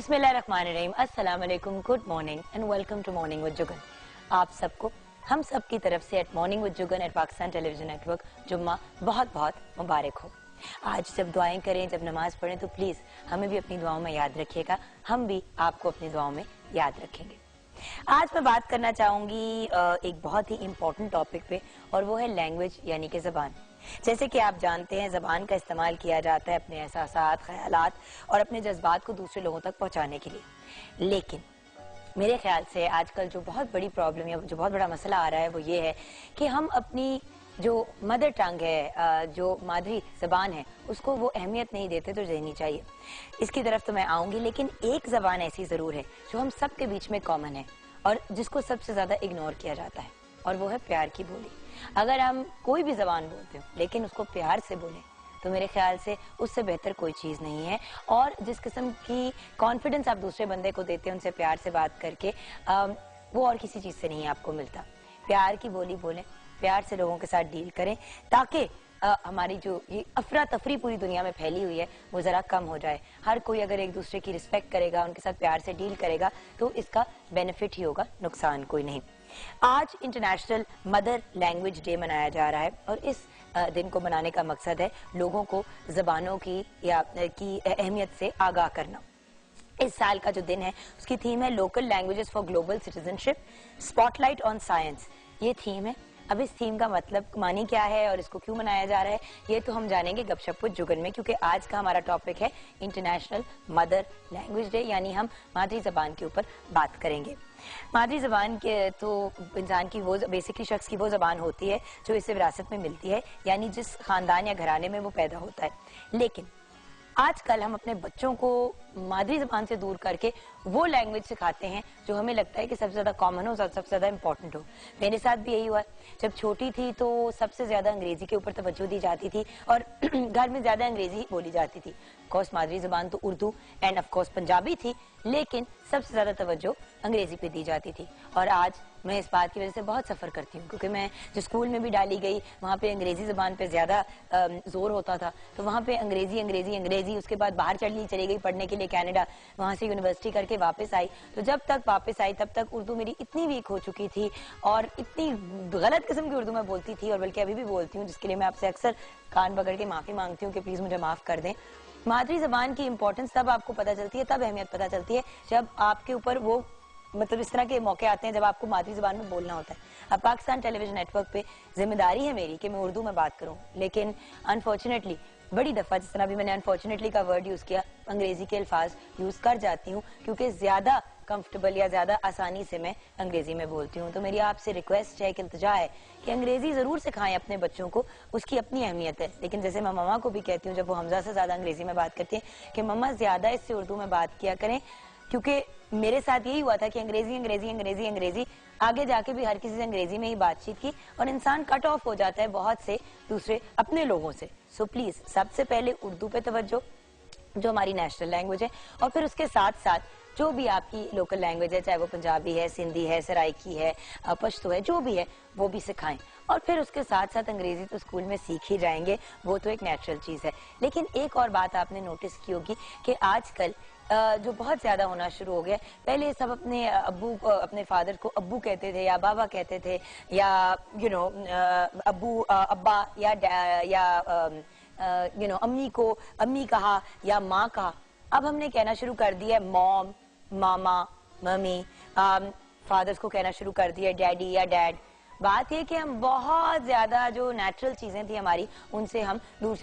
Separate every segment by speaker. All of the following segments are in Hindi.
Speaker 1: बिस्मिल्लाहिर्रहमानिर्रहीम, अस्सलाम वालेकुम, good morning and welcome to morning with Juggan. आप सबको हम सब की तरफ से at morning with Juggan at Pakistan television network जुम्मा बहुत बहुत मुबारक हो। आज जब दुआएं करें, जब नमाज पढ़ें तो प्लीज़ हमें भी अपनी दुआओं में याद रखिएगा, हम भी आपको अपनी दुआओं में याद रखेंगे। आज मैं बात करना चाहूँगी एक बहुत ही इम्पोर्टेंट टॉपिक पे, और वो है लैंग्वेज यानी कि ज़बान। जैसे कि आप जानते हैं, ज़बान का इस्तेमाल किया जाता है अपने एहसासात, ख्यालात और अपने जज्बात को दूसरे लोगों तक पहुंचाने के लिए। लेकिन मेरे ख्याल से आजकल जो बहुत बड़ी प्रॉब्लम या जो बहुत बड़ा मसला आ रहा है वो ये है कि हम अपनी जो मदर टंग है, जो मादरी ज़बान है, उसको वो अहमियत नहीं देते तो देनी चाहिए। इसकी तरफ तो मैं आऊँगी, लेकिन एक ज़बान ऐसी ज़रूर है जो हम सब के बीच में कॉमन है और जिसको सबसे ज़्यादा इग्नोर किया जाता है, और वो है प्यार की बोली। अगर हम कोई भी ज़बान बोलते हो लेकिन उसको प्यार से बोलें तो मेरे ख्याल से उससे बेहतर कोई चीज़ नहीं है। और जिस किस्म की कॉन्फिडेंस आप दूसरे बंदे को देते हैं उनसे प्यार से बात करके, वो और किसी चीज़ से नहीं आपको मिलता। प्यार की बोली बोलें, प्यार से लोगों के साथ डील करें, ताकि हमारी जो ये अफरा तफरी पूरी दुनिया में फैली हुई है वो ज़रा कम हो जाए। हर कोई अगर एक दूसरे की रिस्पेक्ट करेगा, उनके साथ प्यार से डील करेगा तो इसका बेनिफिट ही होगा, नुकसान कोई नहीं। आज इंटरनेशनल मदर लैंग्वेज डे मनाया जा रहा है और इस दिन को मनाने का मकसद है लोगों को ज़बानों की अहमियत से आगाह करना। इस साल का जो दिन है उसकी थीम है local languages for global citizenship, spotlight on science. ये थीम है। अब इस थीम का मतलब मानी क्या है और इसको क्यों मनाया जा रहा है, ये तो हम जानेंगे गपशप विद जुगन में, क्योंकि आज का हमारा टॉपिक है इंटरनेशनल मदर लैंग्वेज डे, यानी हम मादरी ज़बान के ऊपर बात करेंगे। मादरी ज़बान के तो इंसान की वो बेसिकली शख्स की वो ज़बान होती है जो इसे विरासत में मिलती है, यानी जिस खानदान या घराने में वो पैदा होता है। लेकिन आजकल हम अपने बच्चों को मादरी ज़बान से दूर करके वो लैंग्वेज सिखाते हैं जो हमें लगता है कि सबसे ज़्यादा कॉमन हो, सबसे ज़्यादा इंपॉर्टेंट हो। मेरे साथ भी यही हुआ। जब छोटी थी तो सबसे ज़्यादा अंग्रेज़ी के ऊपर तवज्जो दी जाती थी और घर में ज़्यादा अंग्रेज़ी बोली जाती थी। ऑफकोर्स मादरी ज़बान तो उर्दू एंड ऑफकोर्स पंजाबी थी, लेकिन सबसे ज़्यादा तवज्जो अंग्रेज़ी पे दी जाती थी। और आज मैं इस बात की वजह से बहुत सफ़र करती हूँ, क्योंकि मैं जो स्कूल में भी डाली गई वहाँ पे अंग्रेज़ी ज़बान पे ज़्यादा जोर होता था। तो वहाँ पे अंग्रेज़ी अंग्रेज़ी अंग्रेज़ी, उसके बाद बाहर चली गई पढ़ने के लिए कनाडा, वहाँ से यूनिवर्सिटी करके वापस आई। तो जब तक वापस आई तब तक उर्दू मेरी इतनी वीक हो चुकी थी और इतनी गलत किस्म की उर्दू मैं बोलती थी, और बल्कि अभी भी बोलती हूँ, जिसके लिए मैं आपसे अक्सर कान पकड़ के माफ़ी मांगती हूँ कि प्लीज़ मुझे माफ़ कर दें। मादरी ज़बान की इंपॉर्टेंस तब आपको पता चलती है, तब अहमियत पता चलती है जब आपके ऊपर वो मतलब इस तरह के मौके आते हैं जब आपको मादरी ज़बान में बोलना होता है। अब पाकिस्तान टेलीविजन नेटवर्क पे जिम्मेदारी है मेरी कि मैं उर्दू में बात करूं, लेकिन अनफॉर्चुनेटली बड़ी दफ़ा, जिस तरह भी मैंने अनफॉर्चुनेटली का वर्ड यूज़ किया, अंग्रेज़ी के अल्फाज यूज़ कर जाती हूँ क्योंकि ज़्यादा कंफर्टेबल या ज़्यादा आसानी से मैं अंग्रेज़ी में बोलती हूँ। तो मेरी आपसे रिक्वेस्ट है कि इल्तिजा है कि अंग्रेज़ी ज़रूर सिखाएं अपने बच्चों को, उसकी अपनी अहमियत है। लेकिन जैसे मैं मम्मा को भी कहती हूँ जब वो हमजा से ज़्यादा अंग्रेज़ी में बात करती हैं कि मम्मा ज़्यादा इससे उर्दू में बात किया करें, क्योंकि मेरे साथ यही हुआ था कि अंग्रेजी अंग्रेजी अंग्रेजी अंग्रेजी, आगे जाके भी हर किसी से अंग्रेजी में ही बातचीत की और इंसान कट ऑफ हो जाता है बहुत से दूसरे अपने लोगों से। सो प्लीज सबसे पहले उर्दू पे तवज्जो, जो हमारी नेशनल लैंग्वेज है, और फिर उसके साथ साथ जो भी आपकी लोकल लैंग्वेज है, चाहे वो पंजाबी है, सिंधी है, सराइकी है, पश्तो है, जो भी है वो भी सिखाएं। और फिर उसके साथ साथ अंग्रेजी तो स्कूल में सीख ही जाएंगे, वो तो एक नेचुरल चीज़ है। लेकिन एक और बात आपने नोटिस की होगी कि आजकल जो बहुत ज्यादा होना शुरू हो गया, पहले सब अपने अब्बू अपने फादर को अब्बू कहते थे या बाबा कहते थे, या अब्बू अब्बा या अम्मी को अम्मी कहा या माँ कहा। अब हमने कहना शुरू कर दिया है मॉम, मामा, मम्मी, फादर्स को कहना शुरू कर दिया डैडी या डैड। बात यह कि हम बहुत ज्यादा जो नेचुरल चीजें थी हमारी, उनसे हम दूर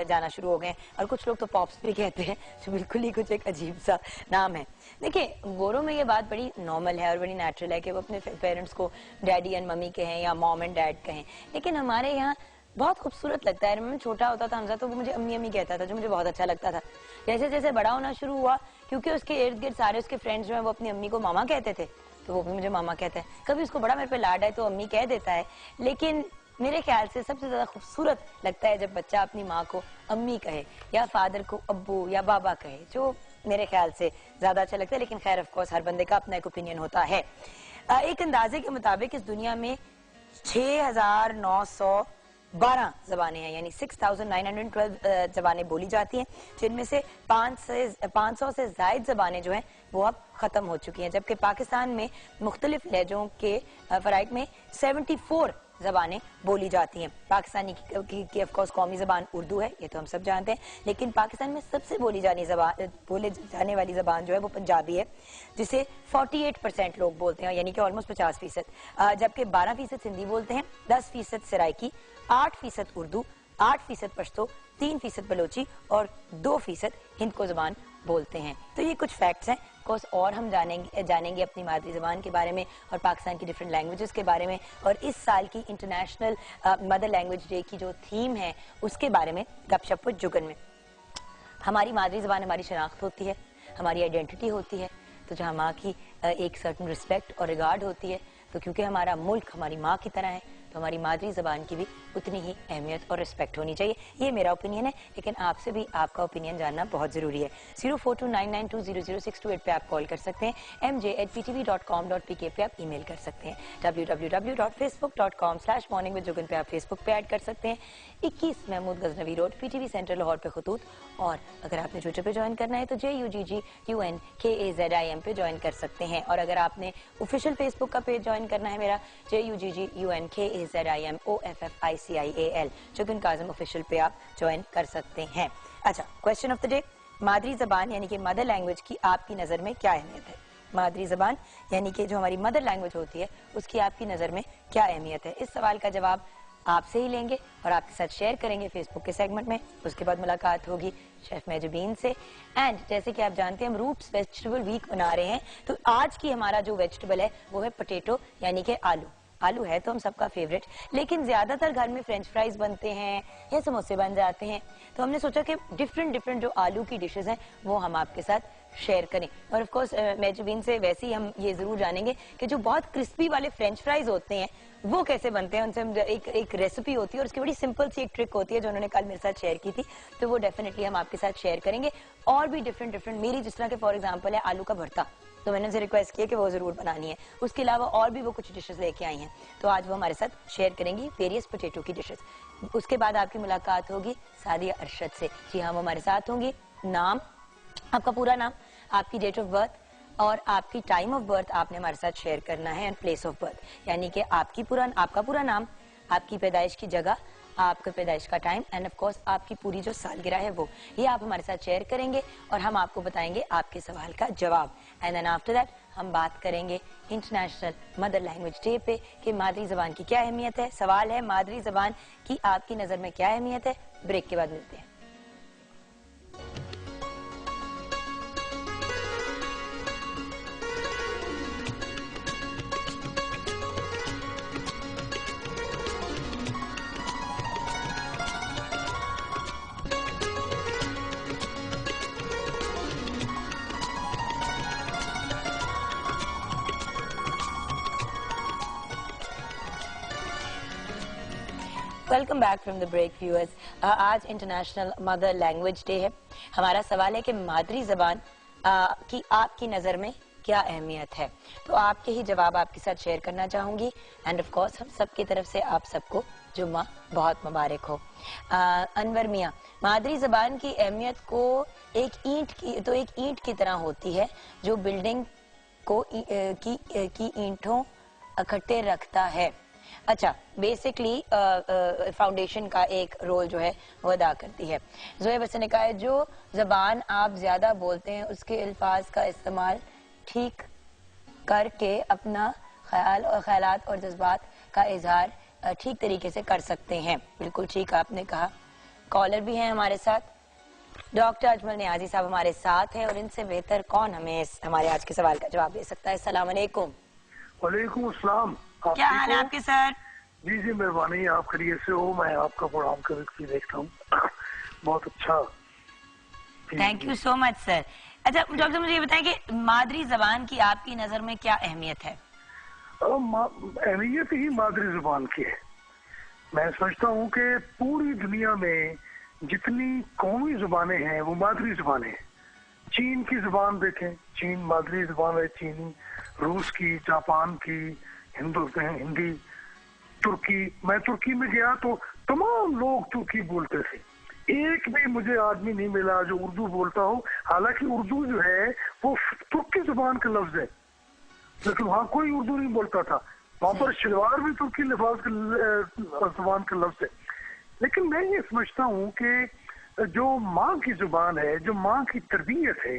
Speaker 1: जाना शुरू हो गए। और कुछ लोग तो पॉप्स भी कहते हैं, जो बिल्कुल ही कुछ एक अजीब सा नाम है। देखिए, गोरों में ये बात बड़ी नॉर्मल है और बड़ी नेचुरल है कि वो अपने पेरेंट्स को डैडी एंड मम्मी कहें या मॉम एंड डैड कहें। लेकिन हमारे यहाँ बहुत खूबसूरत लगता है। मैं छोटा होता था हमजा, तो वो मुझे अम्मी अम्मी कहता था, जो मुझे बहुत अच्छा लगता था। जैसे जैसे बड़ा होना शुरू हुआ, क्योंकि उसके इर्द गिर्द सारे उसके फ्रेंड्स जो है वो अपनी अम्मी को मामा कहते थे, तो वो भी मुझे मामा कहता है। कभी उसको बड़ा मेरे पे लाड है तो अम्मी कह देता है। लेकिन मेरे ख्याल से सबसे ज्यादा खूबसूरत लगता है जब बच्चा अपनी माँ को अम्मी कहे या फादर को अब्बू या बाबा कहे, जो मेरे ख्याल से ज्यादा अच्छा लगता है। लेकिन खैर ऑफ कोर्स हर बंदे का अपना एक ओपिनियन होता है। एक अंदाजे के मुताबिक इस दुनिया में 6,900 12 जबानें हैं, यानी 6,912 जबानें बोली जाती हैं, जिनमें से 500 से ज्यादा जबानें जो हैं वो अब खत्म हो चुकी हैं, जबकि पाकिस्तान में मुख्तलिफ लहजों के फराइक में 74 जबानें बोली जाती हैं। पाकिस्तानी की ऑफ कोर्स कौमी जबान उर्दू है, ये तो हम सब जानते हैं, लेकिन पाकिस्तान में सबसे बोले जाने वाली जबान जो है वो पंजाबी है, जिसे 48% लोग बोलते हैं, यानी कि ऑलमोस्ट 50%, जबकि 12% हिंदी बोलते हैं, 10% सराइकी, 8% उर्दू, 8% पश्तो, 3% बलोची और 2% हिंद को जबान बोलते हैं। तो ये कुछ फैक्ट्स हैं। कोर्स और हम जानेंगे अपनी मादरी जबान के बारे में और पाकिस्तान की डिफरेंट लैंग्वेजेस के बारे में, और इस साल की इंटरनेशनल मदर लैंग्वेज डे की जो थीम है उसके बारे में गपशप विद जुगन में। हमारी मादरी जबान हमारी शनाख्त होती है, हमारी आइडेंटिटी होती है, तो जहाँ माँ की एक सर्टन रिस्पेक्ट और रिगार्ड होती है, तो क्योंकि हमारा मुल्क हमारी माँ की तरह है, तो हमारी मादरी जबान की भी उतनी ही अहमियत और रिस्पेक्ट होनी चाहिए। ये मेरा ओपिनियन है, लेकिन आपसे भी आपका ओपिनियन जानना बहुत जरूरी है। 042992000628 पे आप कॉल कर सकते हैं, mj@ptv.com.pk पे आप ईमेल कर सकते हैं, www.facebook.com/morningwithjugan पे आप फेसबुक पे ऐड कर सकते हैं, 21 Mahmood Ghaznavi road PTV centre Lahore पे खतूत, और अगर आपने ट्विटर पे ज्वाइन करना है तो JUGGUNKAZIM पे ज्वाइन कर सकते हैं, और अगर आपने ऑफिशियल फेसबुक का पेज ज्वाइन करना है मेरा JUGGUNKAZIMOFFICIAL जुगन काज़िम ऑफिशियल पे आप ज्वाइन कर सकते हैं। अच्छा, क्वेश्चन ऑफ द डे, मादरी जबान यानी कि मदर लैंग्वेज की आपकी नज़र में क्या अहमियत है? मादरी जबान यानी कि जो हमारी मदर लैंग्वेज होती है उसकी आपकी नज़र में क्या अहमियत है? इस सवाल का जवाब आपसे ही लेंगे और आपके साथ शेयर करेंगे फेसबुक के सेगमेंट में। उसके बाद मुलाकात होगी शेफ मेजबीन से। एंड जैसे कि आप जानते हैं हम रूट्स वेजिटेबल वीक बना रहे हैं, तो आज की हमारा जो वेजिटेबल है वो है पोटैटो यानी कि आलू। आलू है तो हम सबका फेवरेट, लेकिन ज्यादातर घर में फ्रेंच फ्राइज बनते हैं या समोसे बन जाते हैं, तो हमने सोचा कि डिफरेंट जो आलू की डिशेस हैं वो हम आपके साथ शेयर करें। और ऑफ कोर्स मेजबीन से वैसे ही हम ये जरूर जानेंगे कि जो बहुत क्रिस्पी वाले फ्रेंच फ्राइज होते हैं वो कैसे बनते हैं। उनसे हम एक रेसिपी होती है और उसकी बड़ी सिंपल सी एक ट्रिक होती है जो उन्होंने कल मेरे साथ शेयर की थी, तो वो डेफिनेटली हम आपके साथ शेयर करेंगे। और भी डिफरेंट मेरी जिस तरह के फॉर एग्जाम्पल है आलू का भरता, तो मैंने उनसे रिक्वेस्ट किया कि वो जरूर बनानी है। उसके अलावा और भी वो कुछ डिशेस लेके आई हैं, तो आज वो हमारे साथ शेयर करेंगी वेरियस पोटैटो की डिशेस। उसके बाद आपकी मुलाकात होगी सादिया अरशद से। जी हाँ, वो हमारे साथ होंगी। नाम, आपका पूरा नाम, आपकी डेट ऑफ बर्थ और आपकी टाइम ऑफ बर्थ आपने हमारे साथ शेयर करना है, एंड प्लेस ऑफ बर्थ, यानी कि आपका पूरा नाम, आपकी पैदाइश की जगह, आपके पैदाइश का टाइम, एंड ऑफ कोर्स आपकी पूरी जो सालगिरह है वो, ये आप हमारे साथ शेयर करेंगे और हम आपको बताएंगे आपके सवाल का जवाब। एंड देन आफ्टर दैट हम बात करेंगे इंटरनेशनल मदर लैंग्वेज डे पे कि मादरी जबान की क्या अहमियत है। सवाल है मादरी जबान की आपकी नजर में क्या अहमियत है। ब्रेक के बाद मिलते हैं। Welcome back from the break viewers. आज इंटरनेशनल मदर लैंग्वेज डे है। हमारा सवाल है कि मादरी जबान की आपकी नज़र में क्या अहमियत है, तो आपके ही जवाब आपके साथ शेयर करना चाहूंगी। एंड ऑफ कोर्स हम सब की तरफ से आप सबको जुम्मा बहुत मुबारक हो। अनवर मियाँ, मादरी जबान की अहमियत को एक ईंट की तरह होती है जो बिल्डिंग को की ईंटों इकट्ठे रखता है। अच्छा, बेसिकली फाउंडेशन का एक रोल जो है वो अदा करती है। जोएब हसन ने कहा है जो जबान आप ज्यादा बोलते हैं उसके अल्फाज का इस्तेमाल ठीक करके अपना ख्यालात और जज्बात का इजहार ठीक तरीके से कर सकते हैं। बिल्कुल ठीक आपने कहा। कॉलर भी हैं हमारे साथ, डॉक्टर अजमल नियाजी साहब हमारे साथ हैं, और इनसे बेहतर कौन हमें हमारे आज के सवाल का जवाब दे सकता है। अस्सलाम वालेकुम।
Speaker 2: वालेकुम अस्सलाम।
Speaker 1: क्या हाल है आपके सर?
Speaker 2: जी जी मेहरबानी, आप खैरियत से हो? मैं आपका प्रोग्राम कभी देखता हूँ, बहुत अच्छा।
Speaker 1: Thank you so much sir. अच्छा डॉक्टर, मुझे ये बताएं कि मादरी जबान की आपकी नजर में क्या अहमियत है?
Speaker 2: अहमियत ही मादरी जबान की है। मैं समझता हूँ कि पूरी दुनिया में जितनी कौमी जुबानें हैं वो मादरी जुबानें हैं। चीन की जुबान देखें, चीन मादरी जुबान है चीनी, रूस की, जापान की, हिंदी, तुर्की। मैं तुर्की में गया तो तमाम लोग तुर्की बोलते थे, एक भी मुझे आदमी नहीं मिला जो उर्दू बोलता हो। हालांकि उर्दू जो है वो तुर्की जुबान का लफ्ज है, लेकिन वहाँ कोई उर्दू नहीं बोलता था। वहाँ पर शलवार भी तुर्की लिफाज का जुबान का लफ्ज है। लेकिन मैं ये समझता हूँ कि जो माँ की जुबान है, जो माँ की तरबियत है,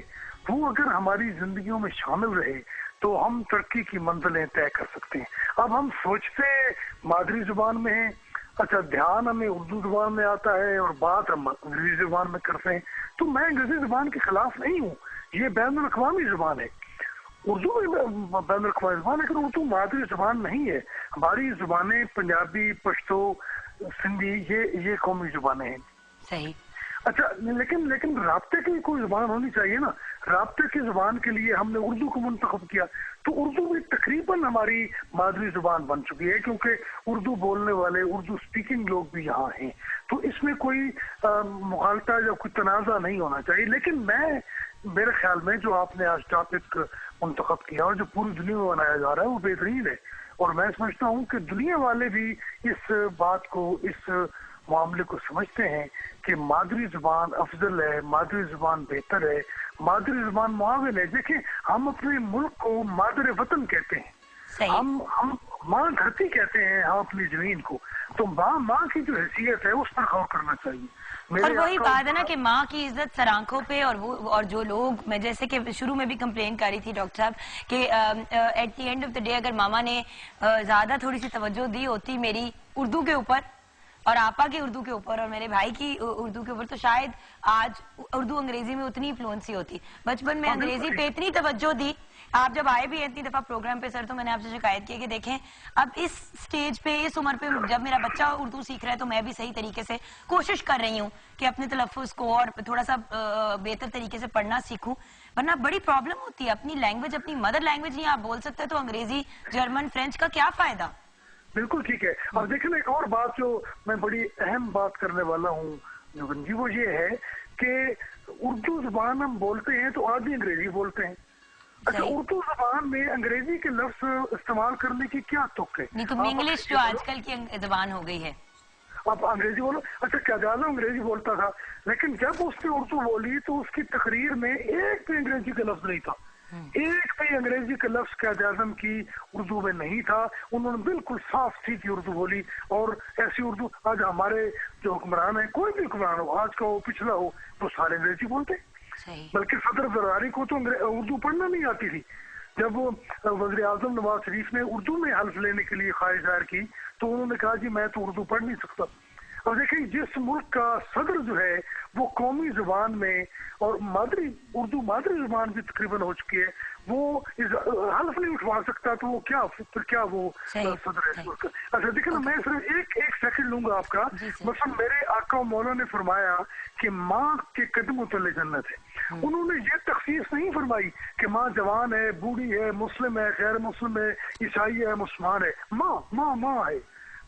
Speaker 2: वो अगर हमारी जिंदगियों में शामिल रहे तो हम तरक्की की मंजिलें तय कर सकते हैं। अब हम सोचते मादरी जुबान में है, अच्छा ध्यान हमें उर्दू जुबान में आता है और बात हम अंग्रेजी जुबान में करते हैं। तो मैं अंग्रेजी जुबान के खिलाफ नहीं हूँ, ये बैनुल अक़वामी जुबान है, उर्दू भी बैनुल अक़वामी जुबान है, लेकिन उर्दू मादरी जुबान नहीं है। हमारी जुबानें पंजाबी, पश्तो, सिंधी, ये कौमी जुबानें हैं।
Speaker 1: सही।
Speaker 2: अच्छा, लेकिन राब्ते की कोई जुबान होनी चाहिए ना। राब्ते की जुबान के लिए हमने उर्दू को मुंतखब किया, तो उर्दू भी तकरीबन हमारी मादरी जुबान बन चुकी है, क्योंकि उर्दू बोलने वाले, उर्दू स्पीकिंग लोग भी यहाँ हैं। तो इसमें कोई मुखालता या कोई तनाज़ा नहीं होना चाहिए। लेकिन मेरे ख्याल में जो आपने आज टॉपिक मुंतखब किया और जो पूरी दुनिया में बनाया जा रहा है वो बेहतरीन है। और मैं समझता हूँ कि दुनिया वाले भी इस बात को, इस मामले को समझते हैं कि मादरी जुबान अफजल है, मादरी जुबान बेहतर है, मादरी जुबान मुआविन है। देखिए, हम अपने मुल्क को मादर वतन कहते हैं, हम माँ धरती कहते हैं, हम अपनी जमीन को। तो माँ की जो हैसियत है उस पर गौर करना चाहिए।
Speaker 1: और वही बात है ना कि माँ की इज्जत सर आंखों पे, और जो लोग, मैं जैसे कि शुरू में भी कंप्लेन कर रही थी डॉक्टर साहब कि at the end of the day अगर मामा ने ज्यादा थोड़ी सी तवज्जो दी होती मेरी उर्दू के ऊपर और आपा की उर्दू के ऊपर और मेरे भाई की उर्दू के ऊपर, तो शायद आज उर्दू अंग्रेजी में उतनी फ्लुएंसी होती। बचपन में अंग्रेजी पे इतनी तवज्जो दी। आप जब आए भी इतनी दफा प्रोग्राम पे सर, तो मैंने आपसे शिकायत की कि देखें अब इस स्टेज पे, इस उम्र पे जब मेरा बच्चा उर्दू सीख रहा है तो मैं भी सही तरीके से कोशिश कर रही हूँ कि अपने तलफ़्फ़ुज़ को और थोड़ा सा बेहतर तरीके से पढ़ना सीखूं। वरना बड़ी प्रॉब्लम होती है। अपनी लैंग्वेज, अपनी मदर लैंग्वेज नहीं आप बोल सकते तो अंग्रेजी, जर्मन, फ्रेंच का क्या फायदा।
Speaker 2: बिल्कुल ठीक है। अब देखिए, एक और बात जो मैं बड़ी अहम बात करने वाला हूँ जुगन जी, वो ये है कि उर्दू जुबान हम बोलते हैं तो आधी अंग्रेजी बोलते हैं। अच्छा, उर्दू जुबान में अंग्रेजी के लफ्ज इस्तेमाल करने की क्या तुक है?
Speaker 1: नहीं तो इंग्लिश जो आजकल की जुबान हो गई है,
Speaker 2: आप अंग्रेजी बोलो। अच्छा, क्याज़ाज़म अंग्रेजी बोलता था, लेकिन जब उसने उर्दू बोली तो उसकी तकरीर में एक भी अंग्रेजी का लफ्ज नहीं था, एक भी अंग्रेजी का लफ्ज क्याज़ाज़म की उर्दू में नहीं था। उन्होंने बिल्कुल साफ सीधी उर्दू बोली। और ऐसी उर्दू आज हमारे जो हुक्मरान है, कोई भी हुक्मरान हो, आज का हो पिछला हो, तो सारे अंग्रेजी बोलते। बल्कि सदर जरदारी को तो उर्दू पढ़ना नहीं आती थी। जब वज़ीर आज़म नवाज शरीफ ने उर्दू में हल्फ लेने के लिए ख्वाहिश जाहिर की तो उन्होंने कहा जी मैं तो उर्दू पढ़ नहीं सकता। अब देखिए, जिस मुल्क का सदर जो है वो कौमी जुबान में और उर्दू मादरी जुबान भी तकरीबन हो चुकी है, वो हल्फ नहीं उठवा सकता, तो वो क्या वो सदर है। अच्छा देखिए ना, मैं सिर्फ एक सेकंड लूंगा आपका। मतलब मेरे आका मौला ने फरमाया कि माँ के कदमों तले जन्नत है। उन्होंने ये तखसीस नहीं फरमाई कि माँ जवान है, बूढ़ी है, मुस्लिम है, गैर मुस्लिम है, ईसाई है, मुसलमान है। माँ है।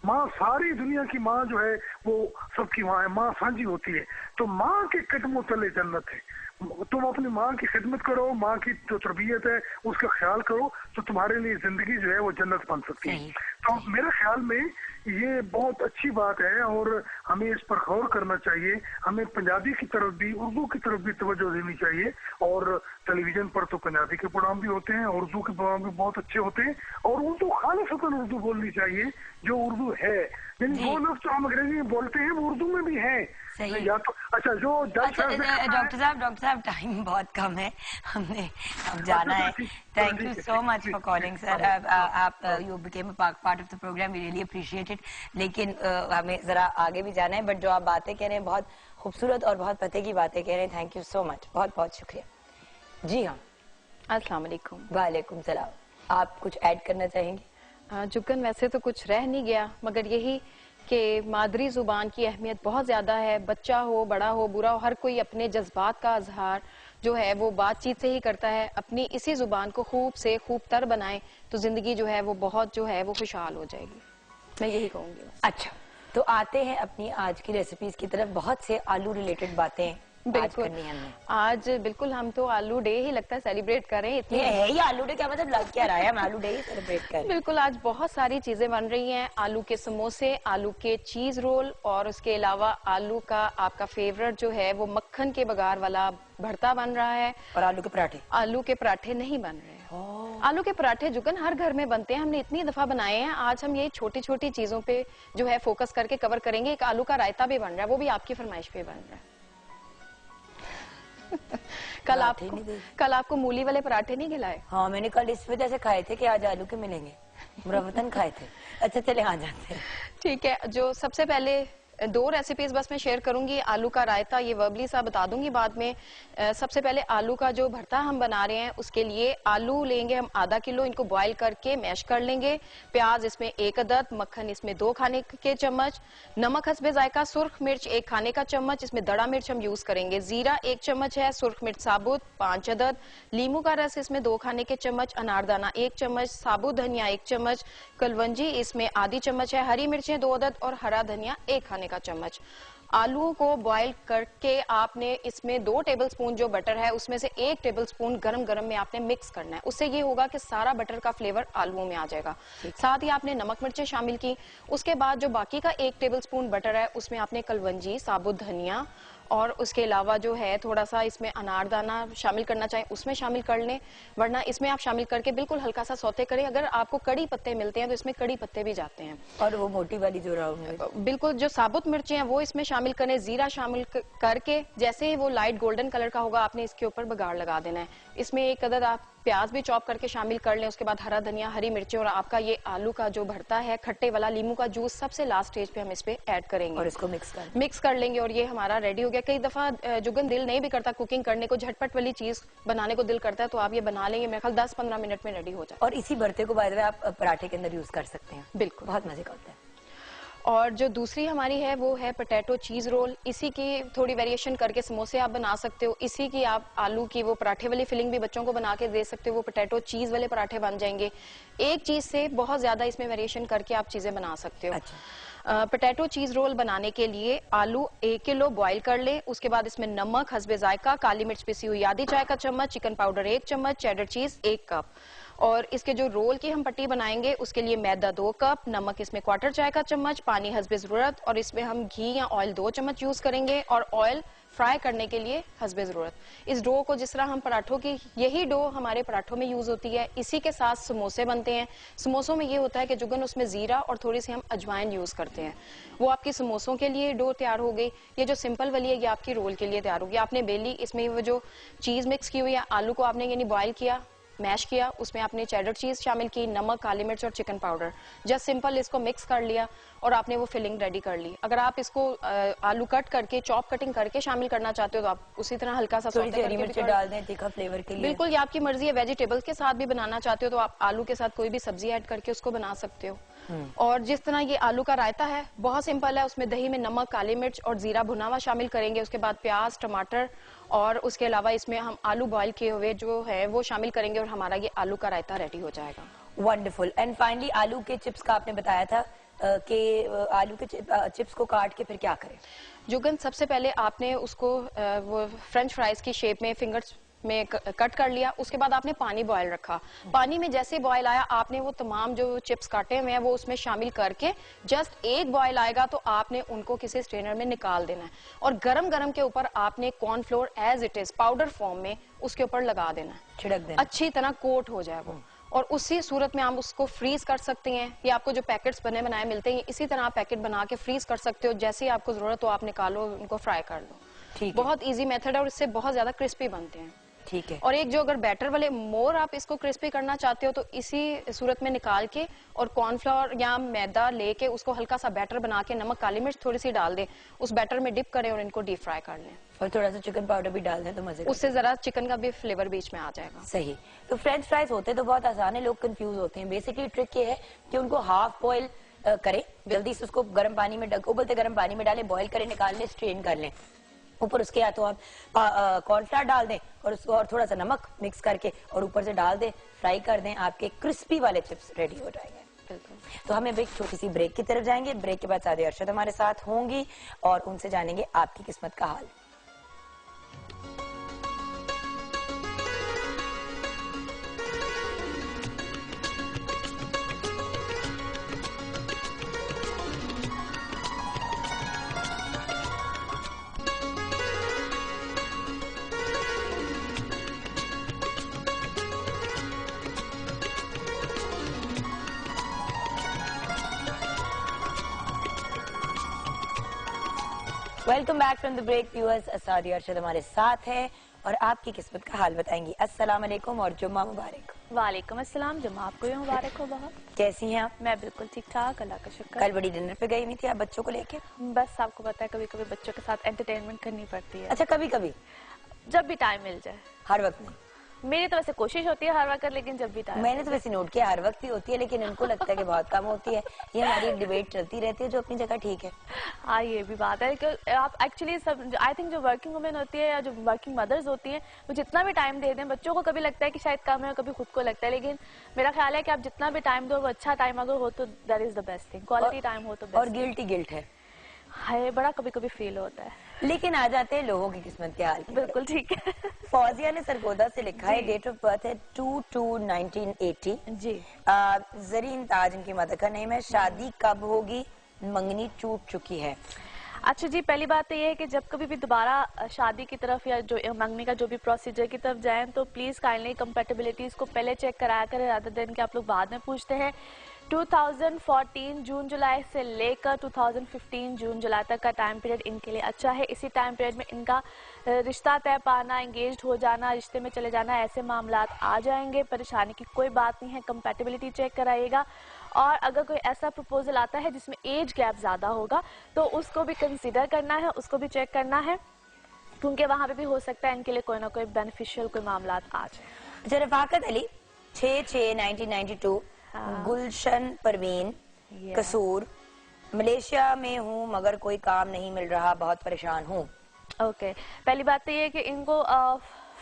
Speaker 2: माँ सारी दुनिया की माँ जो है वो सबकी माँ है, माँ साझी होती है। तो माँ के कदमों तले जन्नत है। तुम अपनी माँ की खिदमत करो, माँ की जो तरबियत है उसका ख्याल करो, तो तुम्हारे लिए जिंदगी जो है वो जन्नत बन सकती है। तो मेरे ख्याल में ये बहुत अच्छी बात है और हमें इस पर गौर करना चाहिए। हमें पंजाबी की तरफ भी, उर्दू की तरफ भी तवज्जो देनी चाहिए। और टेलीविजन पर तो पंजाबी के प्रोग्राम भी होते हैं, उर्दू के प्रोग्राम भी बहुत अच्छे होते हैं। और उर्दू खालिसतन उर्दू बोलनी चाहिए जो उर्दू है। यानी वो लफ्ज़ जो हम अंग्रेजी में बोलते हैं वो उर्दू में भी है। या तो अच्छा जो
Speaker 1: डॉक्टर साहब टाइम बहुत कम है, हमने अब जाना है। Thank you so much for calling sir. आप you became a part of the programme, we really appreciate it. लेकिन हमें जरा आगे भी जाना है, बट जो आप बातें कह रहे हैं बहुत खूबसूरत और बहुत पते की बातें कह रहे हैं। थैंक यू सो मच, बहुत बहुत शुक्रिया। जी हाँ,
Speaker 3: अस्सलाम वालेकुम।
Speaker 1: वालेकुम सलाम। आप कुछ ऐड करना चाहेंगे?
Speaker 3: जुगन, वैसे तो कुछ रह नहीं गया, मगर यही कि मादरी जुबान की अहमियत बहुत ज्यादा है। बच्चा हो, बड़ा हो, बुरा हो, हर कोई अपने जज्बात का इजहार जो है वो बातचीत से ही करता है। अपनी इसी जुबान को खूब से खूब तर बनाए तो जिंदगी जो है वो बहुत जो है वो खुशहाल हो जाएगी। मैं यही कहूंगी।
Speaker 1: अच्छा, तो आते हैं अपनी आज की रेसिपीज की तरफ। बहुत से आलू रिलेटेड बातें
Speaker 3: बिल्कुल
Speaker 1: करनी है हमने।
Speaker 3: आज बिल्कुल हम तो आलू डे ही लगता है सेलिब्रेट करें इतनी।
Speaker 1: ये है ही आलू डे, क्या मतलब लग क्या रहा है, हम आलू डे ही सेलिब्रेट करें।
Speaker 3: बिल्कुल आज बहुत सारी चीजें बन रही हैं, आलू के समोसे, आलू के चीज रोल, और उसके अलावा आलू का आपका फेवरेट जो है वो मक्खन के बघार वाला भरता बन रहा है,
Speaker 1: और आलू के पराठे।
Speaker 3: आलू के पराठे नहीं बन रहे हैं। आलू के पराठे जुगन हर घर में बनते हैं, हमने इतनी दफा बनाए हैं। आज हम ये छोटी छोटी चीजों पे जो है फोकस करके कवर करेंगे। एक आलू का रायता भी बन रहा है, वो भी आपकी फरमाइश पे बन रहा है। कल आपको मूली वाले पराठे नहीं खिलाए?
Speaker 1: हाँ मैंने कल इस वजह से खाए थे कि आज आलू के मिलेंगे, मुरव्वतन खाए थे। अच्छा चले आ जाते हैं।
Speaker 3: ठीक है, जो सबसे पहले दो रेसिपीज बस मैं शेयर करूंगी। आलू का रायता ये वर्बली सा बता दूंगी बाद में। सबसे पहले आलू का जो भरता हम बना रहे हैं उसके लिए आलू लेंगे हम आधा किलो, इनको बॉईल करके मैश कर लेंगे। प्याज इसमें 1 अदद, मक्खन इसमें 2 खाने के चम्मच, नमक हस्बे जायका, सुर्ख मिर्च 1 खाने का चम्मच, इसमें दड़ा मिर्च हम यूज करेंगे, जीरा 1 चम्मच है, सुर्ख मिर्च साबुत 5 अदद, लीमू का रस इसमें 2 खाने के चम्मच, अनारदाना 1 चम्मच, साबुत धनिया 1 चम्मच, कलवंजी इसमें आधी चम्मच है, हरी मिर्चें 2 अदद और हरा धनिया 1 खाने का चम्मच। आलूओं को बॉईल करके आपने इसमें 2 टेबलस्पून जो बटर है उसमें से 1 टेबलस्पून गरम गरम में आपने मिक्स करना है। उससे ये होगा कि सारा बटर का फ्लेवर आलूओं में आ जाएगा। साथ ही आपने नमक मिर्चें शामिल की। उसके बाद जो बाकी का 1 टेबलस्पून बटर है उसमें आपने कलवंजी, साबुत धनिया और उसके अलावा जो है थोड़ा सा इसमें अनारदाना शामिल करना चाहें उसमें शामिल कर लें, वरना इसमें आप शामिल करके बिल्कुल हल्का सा सौते करें। अगर आपको कड़ी पत्ते मिलते हैं तो इसमें कड़ी पत्ते भी जाते हैं।
Speaker 1: और वो मोटी वाली जो राउंड,
Speaker 3: बिल्कुल जो साबुत मिर्चें हैं वो इसमें शामिल करें। जीरा शामिल करके जैसे ही वो लाइट गोल्डन कलर का होगा आपने इसके ऊपर बघाड़ लगा देना है। इसमें 1 अदद आप प्याज भी चॉप करके शामिल कर लें। उसके बाद हरा धनिया, हरी मिर्चें और आपका ये आलू का जो भरता है खट्टे वाला, लीमू का जूस सबसे लास्ट स्टेज पे हम इस पे ऐड करेंगे
Speaker 1: और इसको मिक्स
Speaker 3: कर लेंगे और ये हमारा रेडी हो गया। कई दफा जुगन दिल नहीं भी करता कुकिंग करने को, झटपट वाली चीज बनाने को दिल करता है तो आप ये बना लेंगे, मेरे ख्याल 10-15 मिनट में रेडी हो जाए।
Speaker 1: और इसी भरते को बाय द वे आप पराठे के अंदर यूज कर सकते हैं,
Speaker 3: बिल्कुल
Speaker 1: बहुत मजे का होता है।
Speaker 3: और जो दूसरी हमारी है वो है पोटैटो चीज रोल। इसी की थोड़ी वेरिएशन करके समोसे आप बना सकते हो, इसी की आप आलू की वो पराठे वाली फिलिंग भी बच्चों को बना के दे सकते हो, वो पोटैटो चीज वाले पराठे बन जाएंगे। एक चीज से बहुत ज्यादा इसमें वेरिएशन करके आप चीजें बना सकते हो।
Speaker 1: अच्छा।
Speaker 3: पोटैटो चीज रोल बनाने के लिए आलू 1 किलो बॉईल कर ले। उसके बाद इसमें नमक हस्बे जायका, काली मिर्च पिसी हुई आधी चाय का चम्मच, चिकन पाउडर 1 चम्मच, चेडर चीज 1 कप। और इसके जो रोल की हम पट्टी बनाएंगे उसके लिए मैदा 2 कप, नमक इसमें 1/4 चाय का चम्मच, पानी हस्बे जरूरत, और इसमें हम घी या ऑयल 2 चम्मच यूज करेंगे और ऑयल फ्राई करने के लिए हस्बे जरूरत। इस डो को जिस तरह हम पराठों की, यही डो हमारे पराठों में यूज होती है, इसी के साथ समोसे बनते हैं। समोसों में ये होता है कि जुगन उसमें जीरा और थोड़ी सी हम अजवाइन यूज करते हैं। वो आपकी समोसों के लिए डो तैयार हो गई। ये जो सिंपल वाली है ये आपकी रोल के लिए तैयार होगी। आपने बेली, इसमें वो जो चीज मिक्स की हुई है, आलू को आपने यानी बॉयल किया, मैश किया, उसमें आपने चेडर चीज शामिल की, नमक, काली मिर्च और चिकन पाउडर, जस्ट सिंपल इसको मिक्स कर लिया और आपने वो फिलिंग रेडी कर ली। अगर आप इसको आलू कट करके, चॉप कटिंग करके शामिल करना चाहते हो तो आप उसी तरह हल्का सा
Speaker 1: हरी मिर्च डाल दें तीखा फ्लेवर के लिए।
Speaker 3: बिल्कुल, ये आपकी मर्जी है। वेजिटेबल्स के साथ भी बनाना चाहते हो तो आप आलू के साथ कोई भी सब्जी ऐड करके उसको बना सकते हो। और जिस तरह ये आलू का रायता है बहुत सिंपल है, उसमें दही में नमक, काली मिर्च और जीरा भुना हुआ शामिल करेंगे। उसके बाद प्याज, टमाटर और उसके अलावा इसमें हम आलू बॉईल किए हुए जो है वो शामिल करेंगे और हमारा ये आलू का रायता रेडी हो जाएगा।
Speaker 1: वंडरफुल। एंड फाइनली आलू के चिप्स का आपने बताया था कि आलू के चिप्स को काट के फिर क्या करें?
Speaker 3: जुगन, सबसे पहले आपने उसको वो फ्रेंच फ्राइज की शेप में फिंगर्स में कट कर लिया। उसके बाद आपने पानी बॉयल रखा। पानी में जैसे बॉयल आया आपने वो तमाम जो चिप्स काटे हुए हैं वो उसमें शामिल करके जस्ट एक बॉयल आएगा तो आपने उनको किसी स्ट्रेनर में निकाल देना है और गरम गरम के ऊपर आपने cornflour as it is powder form में उसके ऊपर लगा देना है,
Speaker 1: छिड़क देना,
Speaker 3: अच्छी तरह कोट हो जाए वो। और उसी सूरत में आप उसको फ्रीज कर सकते हैं। ये आपको जो पैकेट्स बने बनाए मिलते हैं इसी तरह आप पैकेट बना के फ्रीज कर सकते हो। जैसे ही आपको जरूरत हो आप निकालो, उनको फ्राई कर लो।
Speaker 1: ठीक,
Speaker 3: बहुत इजी मेथड है और इससे बहुत ज्यादा क्रिस्पी बनते हैं।
Speaker 1: ठीक है।
Speaker 3: और एक जो अगर बैटर वाले मोर आप इसको क्रिस्पी करना चाहते हो तो इसी सूरत में निकाल के और कॉर्नफ्लोर या मैदा लेके उसको हल्का सा बैटर बना के नमक, काली मिर्च थोड़ी सी डाल दें, उस बैटर में डिप करें और इनको डीप फ्राई कर लें।
Speaker 1: और थोड़ा सा चिकन पाउडर भी डाल दें तो मजे,
Speaker 3: उससे जरा चिकन का भी फ्लेवर बीच में आ जाएगा।
Speaker 1: सही। तो फ्रेंच फ्राइज होते तो बहुत आसान है, लोग कंफ्यूज होते हैं। बेसिकली ट्रिक ये है कि उनको हाफ बॉयल करें, जल्दी से उसको गर्म पानी में उबलते गर्म पानी में डालें, बॉयल करें, निकाल लें, स्ट्रेन कर लें। ऊपर उसके या तो आप कॉर्नफ्लावर डाल दें और उसको और थोड़ा सा नमक मिक्स करके और ऊपर से डाल दें, फ्राई कर दें, आपके क्रिस्पी वाले चिप्स रेडी हो जाएंगे। तो हम एक छोटी सी ब्रेक की तरफ जाएंगे। ब्रेक के बाद सादी अरशद हमारे साथ होंगी और उनसे जानेंगे आपकी किस्मत का हाल। Welcome back from the break viewers. Asadi Arshad हमारे साथ है और आपकी किस्मत का हाल बताएंगी। अस्सलाम वालेकुम और जुम्मा मुबारक।
Speaker 3: वालेकुम अस्सलाम, जुम्मा आपको भी मुबारक हो। बहुत
Speaker 1: कैसी हैं आप?
Speaker 3: मैं बिल्कुल ठीक ठाक, अल्लाह का शुक्र।
Speaker 1: कल बड़ी डिनर पे गई हुई थी आप बच्चों को लेके?
Speaker 3: बस आपको पता है कभी कभी बच्चों के साथ एंटरटेनमेंट करनी पड़ती है।
Speaker 1: अच्छा, कभी कभी?
Speaker 3: जब भी टाइम मिल जाए।
Speaker 1: हर वक्त नहीं?
Speaker 3: मेरी तो वैसे कोशिश होती है हर वक्त, लेकिन जब भी टाइम।
Speaker 1: मैंने तो वैसे नोट किया हर वक्त ही होती है, लेकिन इनको लगता है कि बहुत कम होती है। ये हमारी एक डिबेट चलती रहती है जो अपनी जगह ठीक है।
Speaker 3: हाँ, ये भी बात है कि आप एक्चुअली सब, आई थिंक जो वर्किंग वुमेन होती है या जो वर्किंग मदर्स होती हैं, वो जितना भी टाइम दे दें बच्चों को, कभी लगता है कि शायद कम है, कभी खुद को लगता है, लेकिन मेरा ख्याल है कि आप जितना भी टाइम दो वो अच्छा टाइम अगर हो तो that is the best thing. Quality time हो तो बेस्ट।
Speaker 1: और गिल्ट है
Speaker 3: बड़ा कभी कभी फील होता है।
Speaker 1: लेकिन आ जाते हैं लोगों की किस्मत के हाल की।
Speaker 3: बिल्कुल ठीक है।
Speaker 1: फौजिया ने सरगोदा से लिखा है, डेट ऑफ बर्थ है 2/2/1980
Speaker 3: जी।
Speaker 1: जरीन ताज इनकी मदर का नेम है। शादी कब होगी? मंगनी टूट चुकी है।
Speaker 3: अच्छा जी, पहली बात तो ये है कि जब कभी भी दोबारा शादी की तरफ या जो मंगनी का जो भी प्रोसीजर की तरफ जाएं तो प्लीज काइंडली कंपैटिबिलिटीज को पहले चेक कराया करें, रादर देन कि आप लोग बाद में पूछते हैं। 2014 जून जुलाई से लेकर 2015 जून जुलाई तक का टाइम पीरियड इनके लिए अच्छा है। इसी टाइम पीरियड में इनका रिश्ता तय पाना, एंगेज्ड हो जाना, रिश्ते में चले जाना, ऐसे मामला आ जाएंगे। परेशानी की कोई बात नहीं है, कंपैटिबिलिटी चेक कराइएगा। और अगर कोई ऐसा प्रपोजल आता है जिसमें एज गैप ज्यादा होगा तो उसको भी कंसीडर करना है, उसको भी चेक करना है, क्योंकि वहां पे भी हो सकता है इनके लिए कोई ना कोई बेनिफिशियल कोई मामला आ जाए।
Speaker 1: अच्छा, रफाकत अली 6/6/1992, गुलशन परवीन, कसूर, मलेशिया में हूँ मगर कोई काम नहीं मिल रहा, बहुत परेशान हूँ।
Speaker 3: ओके, पहली बात तो ये है कि इनको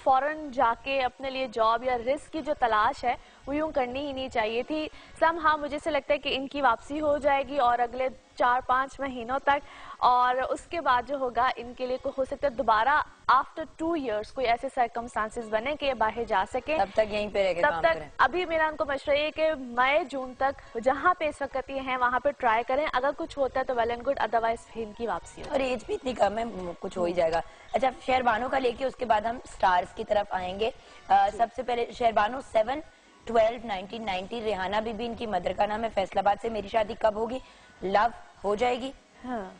Speaker 3: फॉरेन जाके अपने लिए जॉब या रिस्क की जो तलाश है वो यूं करनी ही नहीं चाहिए थी। हाँ, मुझे से लगता है कि इनकी वापसी हो जाएगी और अगले 4-5 महीनों तक, और उसके बाद जो होगा इनके लिए हो सकता है दोबारा आफ्टर 2 इयर्स कोई ऐसे सर्कमस्टांसेस बने कि ये बाहर जा सके।
Speaker 1: तब तक यहीं पे रह के काम करें।
Speaker 3: अभी मेरा उनको मशवरा ये कि मई जून तक जहाँ पे इस वक्त ये हैं वहाँ पे ट्राई करें। अगर कुछ होता है तो वेल एंड गुड, अदरवाइज इनकी वापसी हो।
Speaker 1: और एज भी इतनी कम है, कुछ हो ही जाएगा। अच्छा, शहरबानो का लेके उसके बाद हम स्टार्स की तरफ आएंगे। सबसे पहले शहरबानो 7/12/1990, रेहाना बीबी इनकी मदर का नाम है, फैसलाबाद से। मेरी शादी कब होगी? लव हो जाएगी।
Speaker 3: हाँ।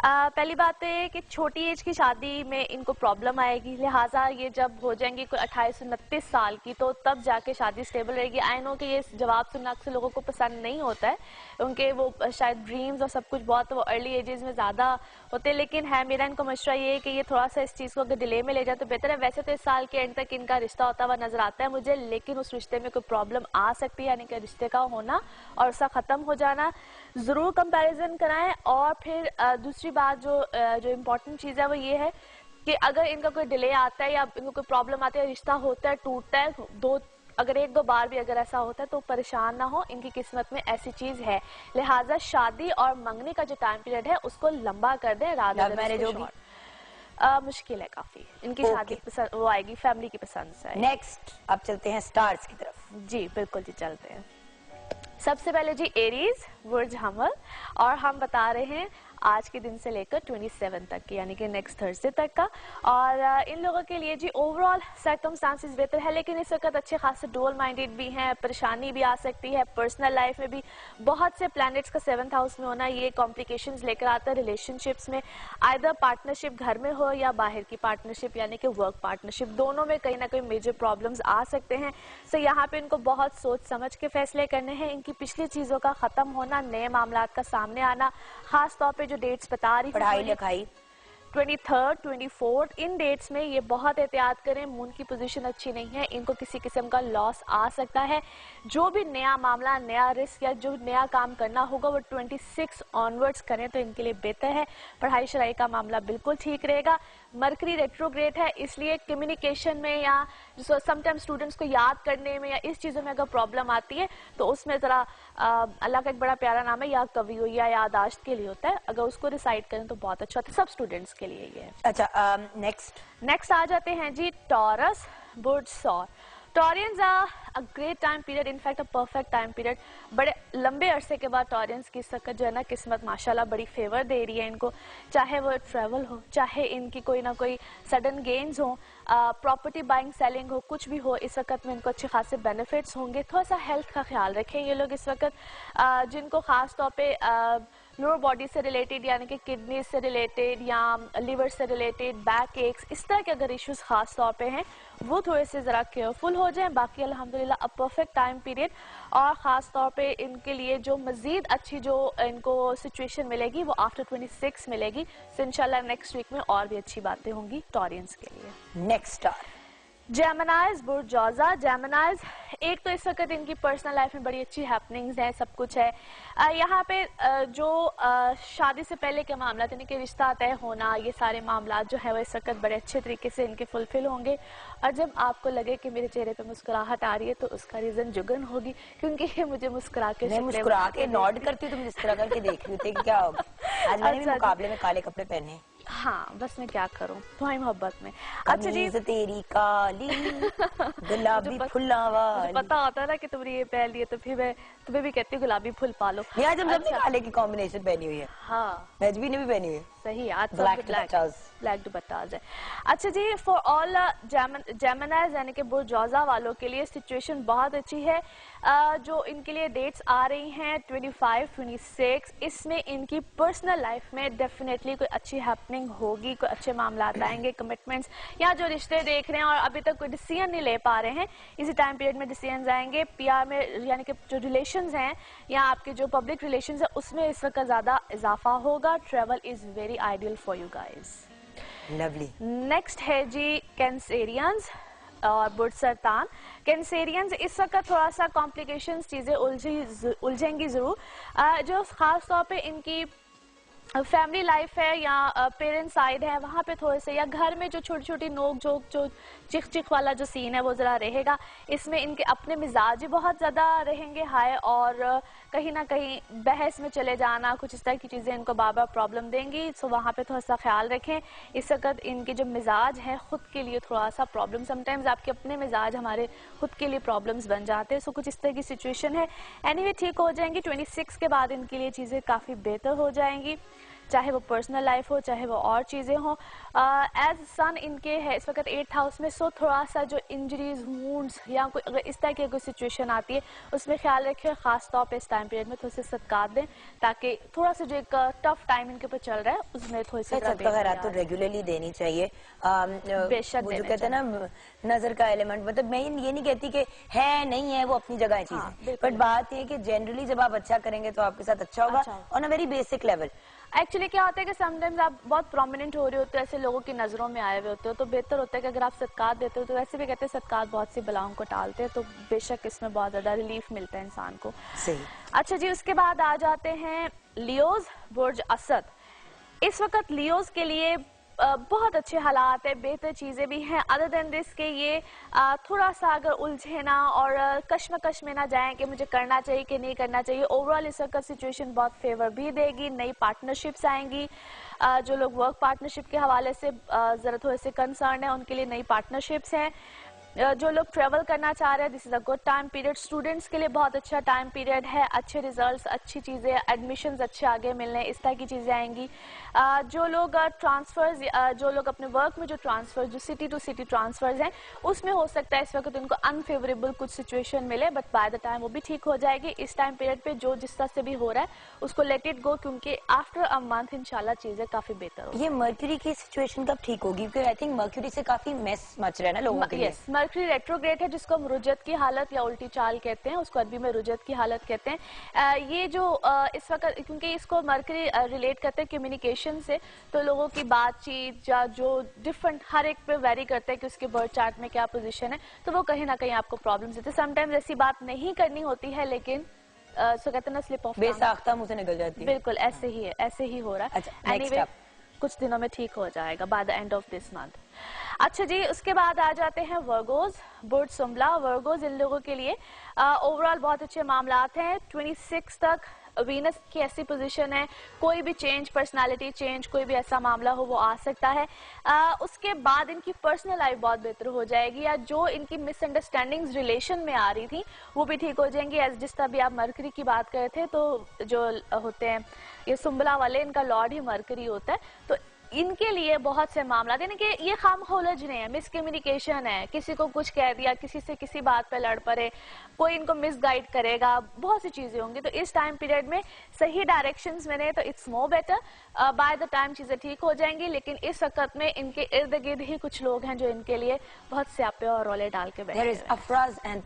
Speaker 3: पहली बात तो ये कि छोटी एज की शादी में इनको प्रॉब्लम आएगी, लिहाजा ये जब हो जाएंगी कोई 28-29 साल की तो तब जाके शादी स्टेबल रहेगी। आई नो कि ये जवाब सुनना अक्सर लोगों को पसंद नहीं होता है, उनके वो शायद ड्रीम्स और सब कुछ बहुत वो अर्ली एजेस में ज़्यादा होते हैं, लेकिन है मेरा इनको मशवरा ये है कि ये थोड़ा सा इस चीज़ को अगर डिले में ले जाए तो बेहतर है। वैसे तो इस साल के एंड तक इनका रिश्ता होता हुआ नजर आता है मुझे, लेकिन उस रिश्ते में कोई प्रॉब्लम आ सकती है, यानी कि रिश्ते का होना और उसका ख़त्म हो जाना। ज़रूर कंपैरिजन कराएं। और फिर दूसरी बात जो इम्पोर्टेंट चीज़ है वो ये है कि अगर इनका कोई डिले आता है या इनको कोई प्रॉब्लम आती है, रिश्ता होता है, टूटता है, अगर 1-2 बार भी अगर ऐसा होता है तो परेशान ना हो, इनकी किस्मत में ऐसी चीज है। लिहाजा शादी और मंगनी का जो टाइम पीरियड है उसको लंबा कर दें।
Speaker 1: लव मैरिज होगी?
Speaker 3: मुश्किल है काफी, इनकी शादी पसंद वो आएगी फैमिली की पसंद से।
Speaker 1: नेक्स्ट अब चलते हैं स्टार्स की तरफ।
Speaker 3: जी बिल्कुल जी, चलते हैं। सबसे पहले जी एरीज, बुर्ज हमल, और हम बता रहे हैं आज के दिन से लेकर 27 तक की, यानी कि नेक्स्ट थर्सडे तक का। और इन लोगों के लिए जी ओवरऑल सर्कमस्टांसेस बेहतर है, लेकिन इस वक्त अच्छे खासे डुअल माइंडेड भी हैं, परेशानी भी आ सकती है। पर्सनल लाइफ में भी बहुत से प्लैनेट्स का 7th हाउस में होना ये कॉम्प्लिकेशंस लेकर आता है रिलेशनशिप्स में, आइदर पार्टनरशिप घर में हो या बाहर की पार्टनरशिप यानी कि वर्क पार्टनरशिप, दोनों में कहीं ना कहीं मेजर प्रॉब्लम्स आ सकते हैं। सो यहाँ पे इनको बहुत सोच समझ के फैसले करने हैं। इनकी पिछली चीजों का खत्म होना, नए मामलात का सामने आना, खास तौर पे जो डेट्स बता रही,
Speaker 1: पढ़ाई लिखाई
Speaker 3: 23rd 24th इन डेट्स में ये बहुत एहतियात करें। मून की पोजीशन अच्छी नहीं है, इनको किसी किस्म का लॉस आ सकता है। जो भी नया मामला, नया रिस्क या जो नया काम करना होगा वो 26 ऑनवर्ड्स करें तो इनके लिए बेहतर है। पढ़ाई शराई का मामला बिल्कुल ठीक रहेगा। मरकरी रेट्रोग्रेड है, इसलिए कम्युनिकेशन में या समटाइम स्टूडेंट्स को याद करने में या इस चीज़ों में अगर प्रॉब्लम आती है तो उसमें ज़रा अल्लाह का एक बड़ा प्यारा नाम है या कवि हो या यादाश्त के लिए होता है, अगर उसको रिसाइड करें तो बहुत अच्छा होता है, सब स्टूडेंट्स के लिए ये है।
Speaker 1: अच्छा, नेक्स्ट
Speaker 3: आ जाते हैं जी टॉरस, बुर्ज सौर। Taureans a great time period, in fact a perfect time period. बड़े लंबे अरसे के बाद टॉरियंस की सकत जो है ना किस्मत माशाल्लाह बड़ी फेवर दे रही है इनको, चाहे वो ट्रैवल हो, चाहे इनकी कोई ना कोई सडन गेन्स हो, प्रॉपर्टी बाइंग सेलिंग हो, कुछ भी हो, इस वक्त में इनको अच्छे खासे बेनिफिट्स होंगे। थोड़ा सा हेल्थ का ख्याल रखें ये लोग इस वक्त, जिनको खास तौर पे
Speaker 4: लोअर बॉडी से रिलेटेड यानी कि किडनी से रिलेटेड या लिवर से रिलेटेड, बैक एक्स, इस तरह के अगर इश्यूज खास तौर पे हैं वो थोड़े से ज़रा केयरफुल हो जाएं। बाकी अल्हम्दुलिल्लाह अ परफेक्ट टाइम पीरियड, और ख़ास तौर पे इनके लिए जो मज़ीद अच्छी जो इनको सिचुएशन मिलेगी वो आफ्टर 26 मिलेगी। सो इंशाल्लाह नेक्स्ट वीक में और भी अच्छी बातें होंगी टॉरियंस के लिए।
Speaker 1: नेक्स्ट स्टार
Speaker 4: जेमिनाइज बुर्ज जौज़ा। जेमिनाइज, एक तो इस वक्त इनकी पर्सनल लाइफ में बड़ी अच्छी हैपनिंग्स हैं, सब कुछ है। यहाँ पे जो शादी से पहले के मामला यानी कि रिश्ता तय होना, ये सारे मामला जो है वो इस वक्त बड़े अच्छे तरीके से इनके फुलफिल होंगे। और जब आपको लगे कि मेरे चेहरे पे मुस्कुराहट आ रही है तो उसका रीज़न जुगन होगी, क्योंकि ये मुझे मुस्कुरा के
Speaker 1: नॉड करती हूँ, तुम जिस तरह करके देख रही थी कि क्या होगा। आज मैंने भी मुकाबले में काले कपड़े पहने।
Speaker 4: हाँ, बस मैं क्या करूं तुम्हारी मोहब्बत में। अच्छा जी,
Speaker 1: तेरी काली गुलाबी फुल्ला वाली।
Speaker 4: पता होता है ना कि तुमने ये पहन लिए तो फिर मैं तुम्हें भी कहती हूँ गुलाबी फुल पालो।
Speaker 1: आज हम सबने काले की कॉम्बिनेशन पहनी हुई है।
Speaker 4: हाँ,
Speaker 1: नजबी ने भी पहनी हुई है।
Speaker 4: सही, आज
Speaker 1: ब्लैक
Speaker 4: दुपट्टाज है। अच्छा जी, फॉर ऑल जेमिनाइज यानी कि बुर्ज जौज़ा वालों के लिए सिचुएशन बहुत अच्छी है। जो इनके लिए डेट्स आ रही हैं 25, 26, इसमें इनकी पर्सनल लाइफ में डेफिनेटली कोई अच्छी हैपनिंग होगी, कोई अच्छे मामला आएंगे, कमिटमेंट्स या जो रिश्ते देख रहे हैं और अभी तक कोई डिसीजन नहीं ले पा रहे हैं, इसी टाइम पीरियड में डिसीजन आएंगे। पीआर में यानी कि जो रिलेशंस हैं या आपके जो पब्लिक रिलेशंस हैं उसमें इस वक्त ज़्यादा इजाफा होगा। Travel is very ideal for you guys.
Speaker 1: Lovely.
Speaker 4: Next है जी कैंसेरियंस और बुर्ज सरतान। कैंसेरियंस इस वक्त थोड़ा सा कॉम्प्लिकेशंस, चीज़ें उलझेंगी ज़रूर। जो ख़ास तौर पे इनकी फैमिली लाइफ है या पेरेंट साइड है, वहाँ पे थोड़े से या घर में जो छोटी छोटी नोक झोंक, जो चिख चिख वाला जो सीन है वो ज़रा रहेगा। इसमें इनके अपने मिजाज ही बहुत ज़्यादा रहेंगे हाई, और कहीं ना कहीं बहस में चले जाना, कुछ इस तरह की चीज़ें इनको बार बार प्रॉब्लम देंगी। सो वहाँ पे थोड़ा सा ख्याल रखें। इस वक्त इनके जो मिजाज हैं ख़ुद के लिए थोड़ा सा प्रॉब्लम, समटाइम्स आपके अपने मिजाज हमारे खुद के लिए प्रॉब्लम्स बन जाते हैं। सो कुछ इस तरह की सिचुएशन है। एनीवे ठीक हो जाएंगी। 26 के बाद इनके लिए चीज़ें काफ़ी बेहतर हो जाएंगी, चाहे वो पर्सनल लाइफ हो चाहे वो और चीज़ें हों। एज सन इनके है इस वक्त 8th हाउस में। सो थोड़ा सा जो इंजरीज, वुंड्स या कोई अगर इस तरह की कोई सिचुएशन आती है उसमें ख्याल रखें। ख़ास तौर पे इस टाइम पीरियड में थोड़े से सदकात दें, ताकि थोड़ा सा जो एक टफ टाइम इनके ऊपर चल रहा है उसमें थोड़ी सी
Speaker 1: खैरात तो रेगुलरली देनी चाहिए।
Speaker 4: बेशक
Speaker 1: जो कहते हैं ना नजर का एलिमेंट, मतलब मैं ये नहीं कहती कि है नहीं है, वो अपनी जगह है चीजें, बट बात ये है कि जनरली जब आप अच्छा करेंगे तो आपके साथ अच्छा होगा on a very basic level.
Speaker 4: Actually क्या होता है कि समटाइम्स आप बहुत प्रोमिनेंट हो रहे होते हो, ऐसे लोगों की नज़रों में आए हुए होते हो, तो बेहतर होता है कि अगर आप सदकात देते हो, तो वैसे भी कहते हैं सदकात बहुत सी बलाओं को टालते हैं, तो बेशक इसमें बहुत ज़्यादा रिलीफ मिलता है इंसान को।
Speaker 1: सही।
Speaker 4: अच्छा जी, उसके बाद आ जाते हैं लियोज बुर्ज असद। इस वक्त लियोज के लिए बहुत अच्छे हालात है, बेहतर चीज़ें भी हैं। अदर देन दिस के ये थोड़ा सा अगर उलझे ना और कश्मकश में ना जाएं कि मुझे करना चाहिए कि नहीं करना चाहिए। ओवरऑल इस वक्त सिचुएशन बहुत फेवर भी देगी। नई पार्टनरशिप्स आएंगी। जो लोग वर्क पार्टनरशिप के हवाले से ज़रा थोड़े से कंसर्न है उनके लिए नई पार्टनरशिप्स हैं। जो लोग ट्रेवल करना चाह रहे हैं, this is a good time period. Students के लिए बहुत अच्छा टाइम पीरियड है। अच्छे रिजल्ट्स, अच्छी चीज़ें, एडमिशन्स अच्छे आगे मिलने, इस तरह की चीज़ें आएंगी। जो लोग ट्रांसफर्स, जो लोग अपने वर्क में जो ट्रांसफर, जो सिटी टू सिटी ट्रांसफर्स हैं, उसमें हो सकता है इस वक्त उनको अनफेवरेबल कुछ सिचुएशन मिले, बट बाय द टाइम वो भी ठीक हो जाएगी। इस टाइम पीरियड पे जो जिस तरह से भी हो रहा है उसको लेट इट गो, क्योंकि आफ्टर अ मंथ इंशाल्लाह चीज़ें काफ़ी बेहतर होगी।
Speaker 1: ये मर्क्यूरी की सिचुएशन कब ठीक होगी? क्योंकि आई थिंक मर्क्यूरी से काफी मेस मच रहा है ना लोगों के लिए।
Speaker 4: मर्क्यूरी रेट्रोग्रेड है, जिसको हम रुजत की हालत या उल्टी चाल कहते हैं, उसको अरबी में रुजत की हालत कहते हैं। ये जो इस वक्त, क्योंकि इसको मर्क्यूरी रिलेट करते हैं कम्युनिकेशन से, तो लोगों की बातचीत या जो डिफरेंट हर एक पे वेरी करता है कि उसके बर्थ चार्ट में क्या पोजीशन है, तो वो कहीं ना कहीं आपको प्रॉब्लम्स देते हैं। समटाइम्स ऐसी बात नहीं करनी होती है, लेकिन सो कहते हैं ना स्लिप ऑफ
Speaker 1: बेसाख्ता मुंह से निकल जाती है।
Speaker 4: बिल्कुल ऐसे ही है, ऐसे ही हो रहा है।
Speaker 1: अच्छा,
Speaker 4: एनीवे कुछ दिनों में ठीक हो जाएगा by the end of this month. अच्छा जी, उसके बाद आ जाते हैं वर्गोज बुर्ज सुम्बला। वर्गोज इन लोगों के लिए ओवरऑल बहुत अच्छे मामलात हैं। 26 तक वीनस की ऐसी पोजीशन है, कोई भी चेंज, पर्सनालिटी चेंज, कोई भी ऐसा मामला हो वो आ सकता है। उसके बाद इनकी पर्सनल लाइफ बहुत बेहतर हो जाएगी, या जो इनकी मिसअंडरस्टैंडिंग्स रिलेशन में आ रही थी वो भी ठीक हो जाएंगी। एज जिस तरह भी आप मरकरी की बात कर रहे थे, तो जो होते हैं ये सुम्बला वाले, इनका लॉर्ड ही मरकरी होता है, तो इनके लिए बहुत से मामला, यानी कि ये खामखोलजने है, मिसकम्युनिकेशन है, किसी को कुछ कह दिया, किसी से किसी बात पे लड़ पड़े, कोई इनको मिसगाइड करेगा, बहुत सी चीजें होंगी। तो इस टाइम पीरियड में सही डायरेक्शंस में तो it's more better, by the time चीजें ठीक हो जाएंगी। लेकिन इस वक्त में इनके इर्द गिर्द ही कुछ लोग हैं जो इनके लिए बहुत स्यापे और रोले डाल के बैठे हैं।
Speaker 1: अफराज एंड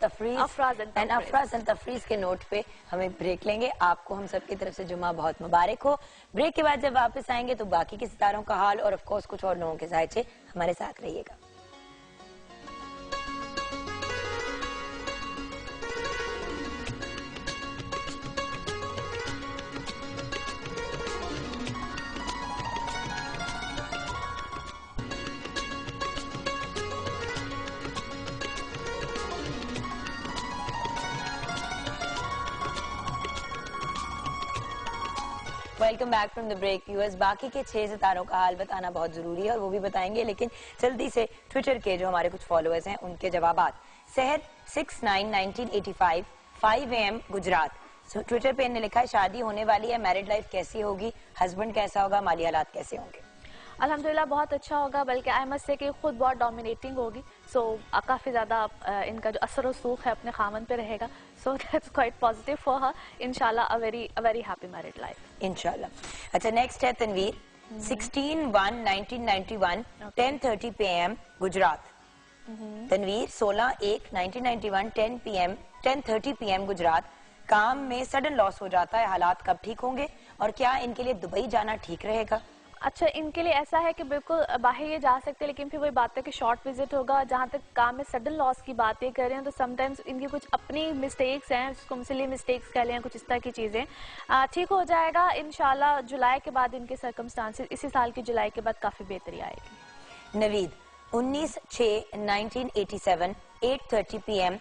Speaker 1: तफरीज के नोट पे हमें ब्रेक लेंगे। आपको हम सबकी तरफ से जुम्मा बहुत मुबारक हो। ब्रेक के बाद जब वापस आएंगे तो बाकी के सितारों का हाल और ऑफ कोर्स कुछ और लोगों के जायचे, हमारे साथ रहिएगा। Welcome back from the break viewers. बाकी के 6 सितारों का हाल बताना बहुत जरूरी है और वो भी बताएंगे, लेकिन जल्दी से ट्विटर के जो हमारे कुछ फॉलोअर्स हैं उनके जवाबात। सहर 691985 5 AM गुजरात, ट्विटर पे इन्होंने लिखा है शादी होने वाली है, मैरिड लाइफ कैसी होगी, हस्बैंड कैसा होगा, माली हालात कैसे होंगे।
Speaker 4: अल्हम्दुलिल्लाह बहुत अच्छा होगा, बल्कि आई मस्ट से कि खुद बहुत डोमिनेटिंग होगी। सो काफ़ी ज़्यादा इनका जो असर सूख है अपने खामन पे रहेगा। So that's quite positive for her. इंशाल्लाह a very happy married life इंशाल्लाह।
Speaker 1: अच्छा, नेक्स्ट है तनवीर 16/1/1991 10:30 PM गुजरात। तनवीर 16/1/1991 10:30 PM गुजरात। काम में सडन लॉस हो जाता है, हालात कब ठीक होंगे और क्या इनके लिए दुबई जाना ठीक रहेगा?
Speaker 4: अच्छा, इनके लिए ऐसा है कि बिल्कुल बाहर ये जा सकते हैं, लेकिन फिर वही बात है कि शॉर्ट विजिट होगा। जहाँ तक काम में सडन लॉस की बातें कर रहे हैं तो समटाइम्स इनकी कुछ अपनी मिस्टेक्स हैं, उसको सिली मिस्टेक्स कह लें, कुछ इस तरह की चीज़ें। ठीक हो जाएगा इंशाल्लाह। जुलाई के बाद इनके सर्कमस्टांसेस, इसी साल की जुलाई के बाद काफ़ी बेहतरी आएगी।
Speaker 1: नवीद 19/6/1987 8:30 PM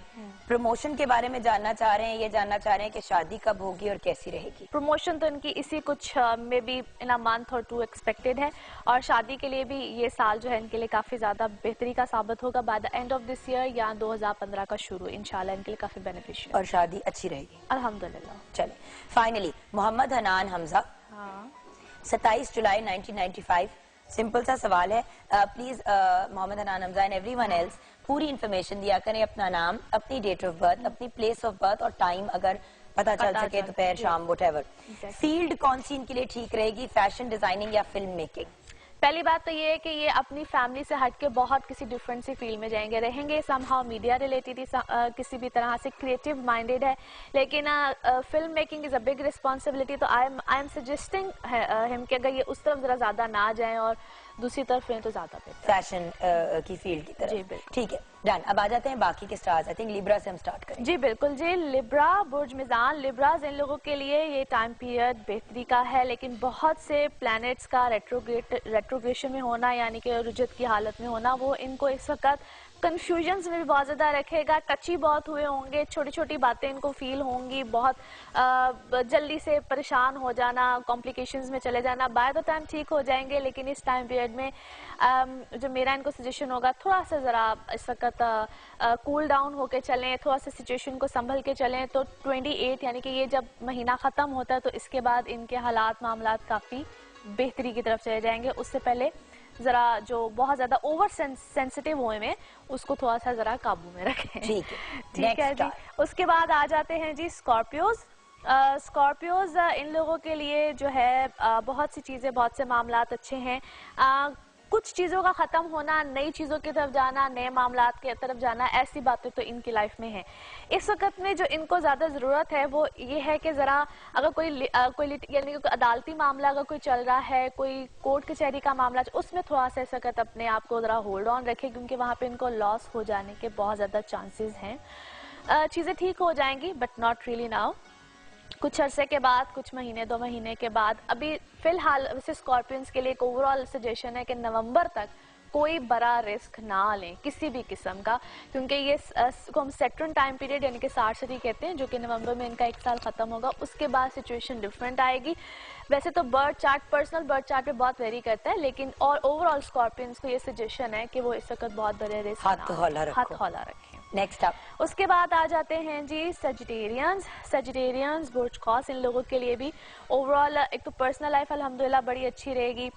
Speaker 1: प्रमोशन के बारे में जानना चाह रहे हैं। ये जानना चाह रहे हैं कि शादी कब होगी और कैसी रहेगी।
Speaker 4: प्रमोशन तो इनकी इसी कुछ में भी इन अ मंथ और 2 एक्सपेक्टेड है, और शादी के लिए भी ये साल जो है इनके लिए काफी ज्यादा बेहतरी का साबित होगा। By the end of this year या 2015 का शुरू इंशाल्लाह इनके लिए काफी बेनिफिशियल
Speaker 1: और शादी अच्छी रहेगी
Speaker 4: अल्हम्दुलिल्लाह।
Speaker 1: चले फाइनली मोहम्मद हनान हमजा 27 जुलाई 1995। सिंपल सा सवाल है, please Mohammad Hanan Hamza and everyone else पूरी इन्फॉर्मेशन दिया करें, अपना नाम, अपनी डेट ऑफ बर्थ, अपनी प्लेस ऑफ बर्थ और टाइम अगर पता चल सके, दोपहर शाम व्हाटएवर। फील्ड कौन सी इनके लिए ठीक रहेगी, फैशन डिजाइनिंग या फिल्म मेकिंग?
Speaker 4: पहली बात तो ये है कि ये अपनी फैमिली से हट के बहुत किसी डिफरेंट सी फील्ड में जाएंगे, रहेंगे समहाउ मीडिया रिलेटेड, किसी भी तरह से क्रिएटिव माइंडेड है, लेकिन film making is a big responsibility. तो आई एम सजेस्टिंग हिम कि अगर ये उस तरफ जरा ज्यादा ना जाएं और दूसरी तरफ हैं तो ज्यादा बेहतर,
Speaker 1: फैशन की फील्ड की तरफ।
Speaker 4: जी बिल्कुल,
Speaker 1: ठीक है, डन। अब आ जाते हैं बाकी के स्टार्स। आई थिंक लिब्रा से हम स्टार्ट करें।
Speaker 4: जी बिल्कुल जी। लिब्रा, बुर्ज मिजान, लिब्राज इन लोगों के लिए ये टाइम पीरियड बेहतरी का है, लेकिन बहुत से प्लैनेट्स का रेट्रोग्रेशन में होना, यानी कि रुजत की हालत में होना, वो इनको इस वक्त कंफ्यूजन्स में भी बहुत ज़्यादा रखेगा। टची बहुत हुए होंगे, छोटी छोटी बातें इनको फील होंगी, बहुत जल्दी से परेशान हो जाना, कॉम्प्लिकेशंस में चले जाना। बाय द टाइम ठीक हो जाएंगे, लेकिन इस टाइम पीरियड में जो मेरा इनको सजेशन होगा, थोड़ा सा ज़रा इस वक्त कूल डाउन होकर चलें, थोड़ा सा सिचुएशन को संभल के चलें। तो 28 यानी कि ये जब महीना ख़त्म होता है तो इसके बाद इनके हालात मामलात काफ़ी बेहतरी की तरफ चले जाएंगे। उससे पहले जरा जो बहुत ज्यादा ओवर सेंसिटिव हुए में उसको थोड़ा सा जरा काबू में रखें। ठीक है जी। उसके बाद आ जाते हैं जी स्कॉर्पियोज। स्कॉर्पियोज इन लोगों के लिए जो है बहुत सी चीजें, बहुत से मामलात अच्छे हैं। कुछ चीज़ों का ख़त्म होना, नई चीज़ों की तरफ जाना, नए मामलात की तरफ जाना, ऐसी बातें तो इनकी लाइफ में है। इस वक्त में जो इनको ज़्यादा ज़रूरत है वो ये है कि ज़रा अगर कोई यानी कि अदालती मामला अगर कोई चल रहा है, कोई कोर्ट कचहरी का मामला, उसमें थोड़ा सा इस वक्त अपने आप को ज़रा होल्ड ऑन रखे, क्योंकि वहाँ पे इनको लॉस हो जाने के बहुत ज़्यादा चांसेस हैं। चीज़ें ठीक हो जाएंगी बट नॉट रियली नाउ, कुछ अरसे के बाद, कुछ महीने 2 महीने के बाद। अभी फिलहाल वैसे स्कॉर्पियंस के लिए एक ओवरऑल सजेशन है कि नवंबर तक कोई बड़ा रिस्क ना लें किसी भी किस्म का, क्योंकि ये को हम सेट्रन टाइम पीरियड यानी कि सार्सरी कहते हैं, जो कि नवंबर में इनका 1 साल खत्म होगा। उसके बाद सिचुएशन डिफरेंट आएगी। वैसे तो birth chart, personal birth chart पे बहुत वेरी करता है, लेकिन और ओवरऑल स्कॉर्पियंस को ये सजेशन है कि वो इस वक्त बहुत बड़े रिस्क हाथ हौला रखें।
Speaker 1: नेक्स्ट अप,
Speaker 4: उसके बाद आ जाते हैं जी सजिटेरियंस, बुर्ज कौस। इन लोगों के लिए भी ओवरऑल एक तो पर्सनल लाइफ अल्हम्दुलिल्लाह बड़ी अच्छी रहेगी,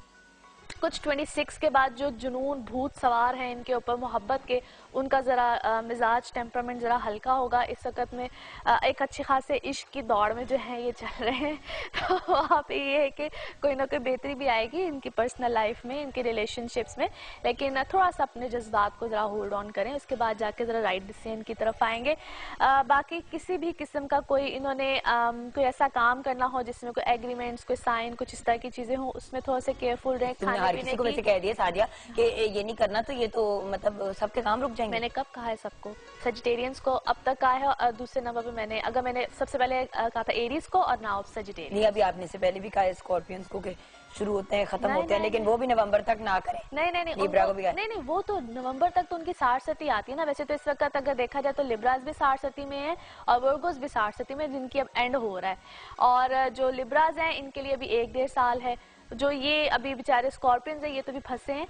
Speaker 4: कुछ 26 के बाद जो जुनून भूत सवार हैं इनके ऊपर मोहब्बत के, उनका ज़रा मिजाज टेम्परामेंट ज़रा हल्का होगा इस वक्त में। एक अच्छी खासे इश्क की दौड़ में जो है ये चल रहे हैं, तो वहाँ पे ये है कि कोई ना कोई बेहतरी भी आएगी इनकी पर्सनल लाइफ में, इनके रिलेशनशिप्स में, लेकिन थोड़ा सा अपने जज्बात को ज़रा होल्ड ऑन करें, उसके बाद जाके ज़रा राइट डिसीजन की तरफ आएंगे। बाकी किसी भी किस्म का कोई इन्होंने कोई ऐसा काम करना हो जिसमें कोई एग्रीमेंट्स, कोई साइन, कुछ इस तरह की चीज़ें हों, उसमें थोड़ा सा केयरफुल रहें। खाने पीने
Speaker 1: को वैसे कह दिया सादिया कि ये नहीं करना, तो ये तो मतलब सबके काम रुक जाएंगे।
Speaker 4: मैंने कब कहा है सबको? सजिटेरियंस को अब तक कहा है, और दूसरे नंबर पे मैंने सबसे पहले कहा था एरीज को, और नाउ सजिटेरियंस।
Speaker 1: नहीं, अभी आपने से पहले भी कहा है स्कॉर्पियंस को कि शुरू होते हैं खत्म होते हैं, लेकिन वो भी नवंबर तक ना करें।
Speaker 4: नहीं,
Speaker 1: लिब्रा को भी
Speaker 4: नहीं, वो तो नवंबर तक तो उनकी 60 आती है ना। वैसे तो इस वक्त अगर देखा जाए तो लिब्रास भी 60 में है और वर्गोस भी 60 में, जिनकी अब एंड हो रहा है। और जो लिब्रास हैं इनके लिए अभी 1-1.5 साल है। जो ये अभी बेचारे स्कॉर्पियंस हैं, ये तो भी फंसे हैं।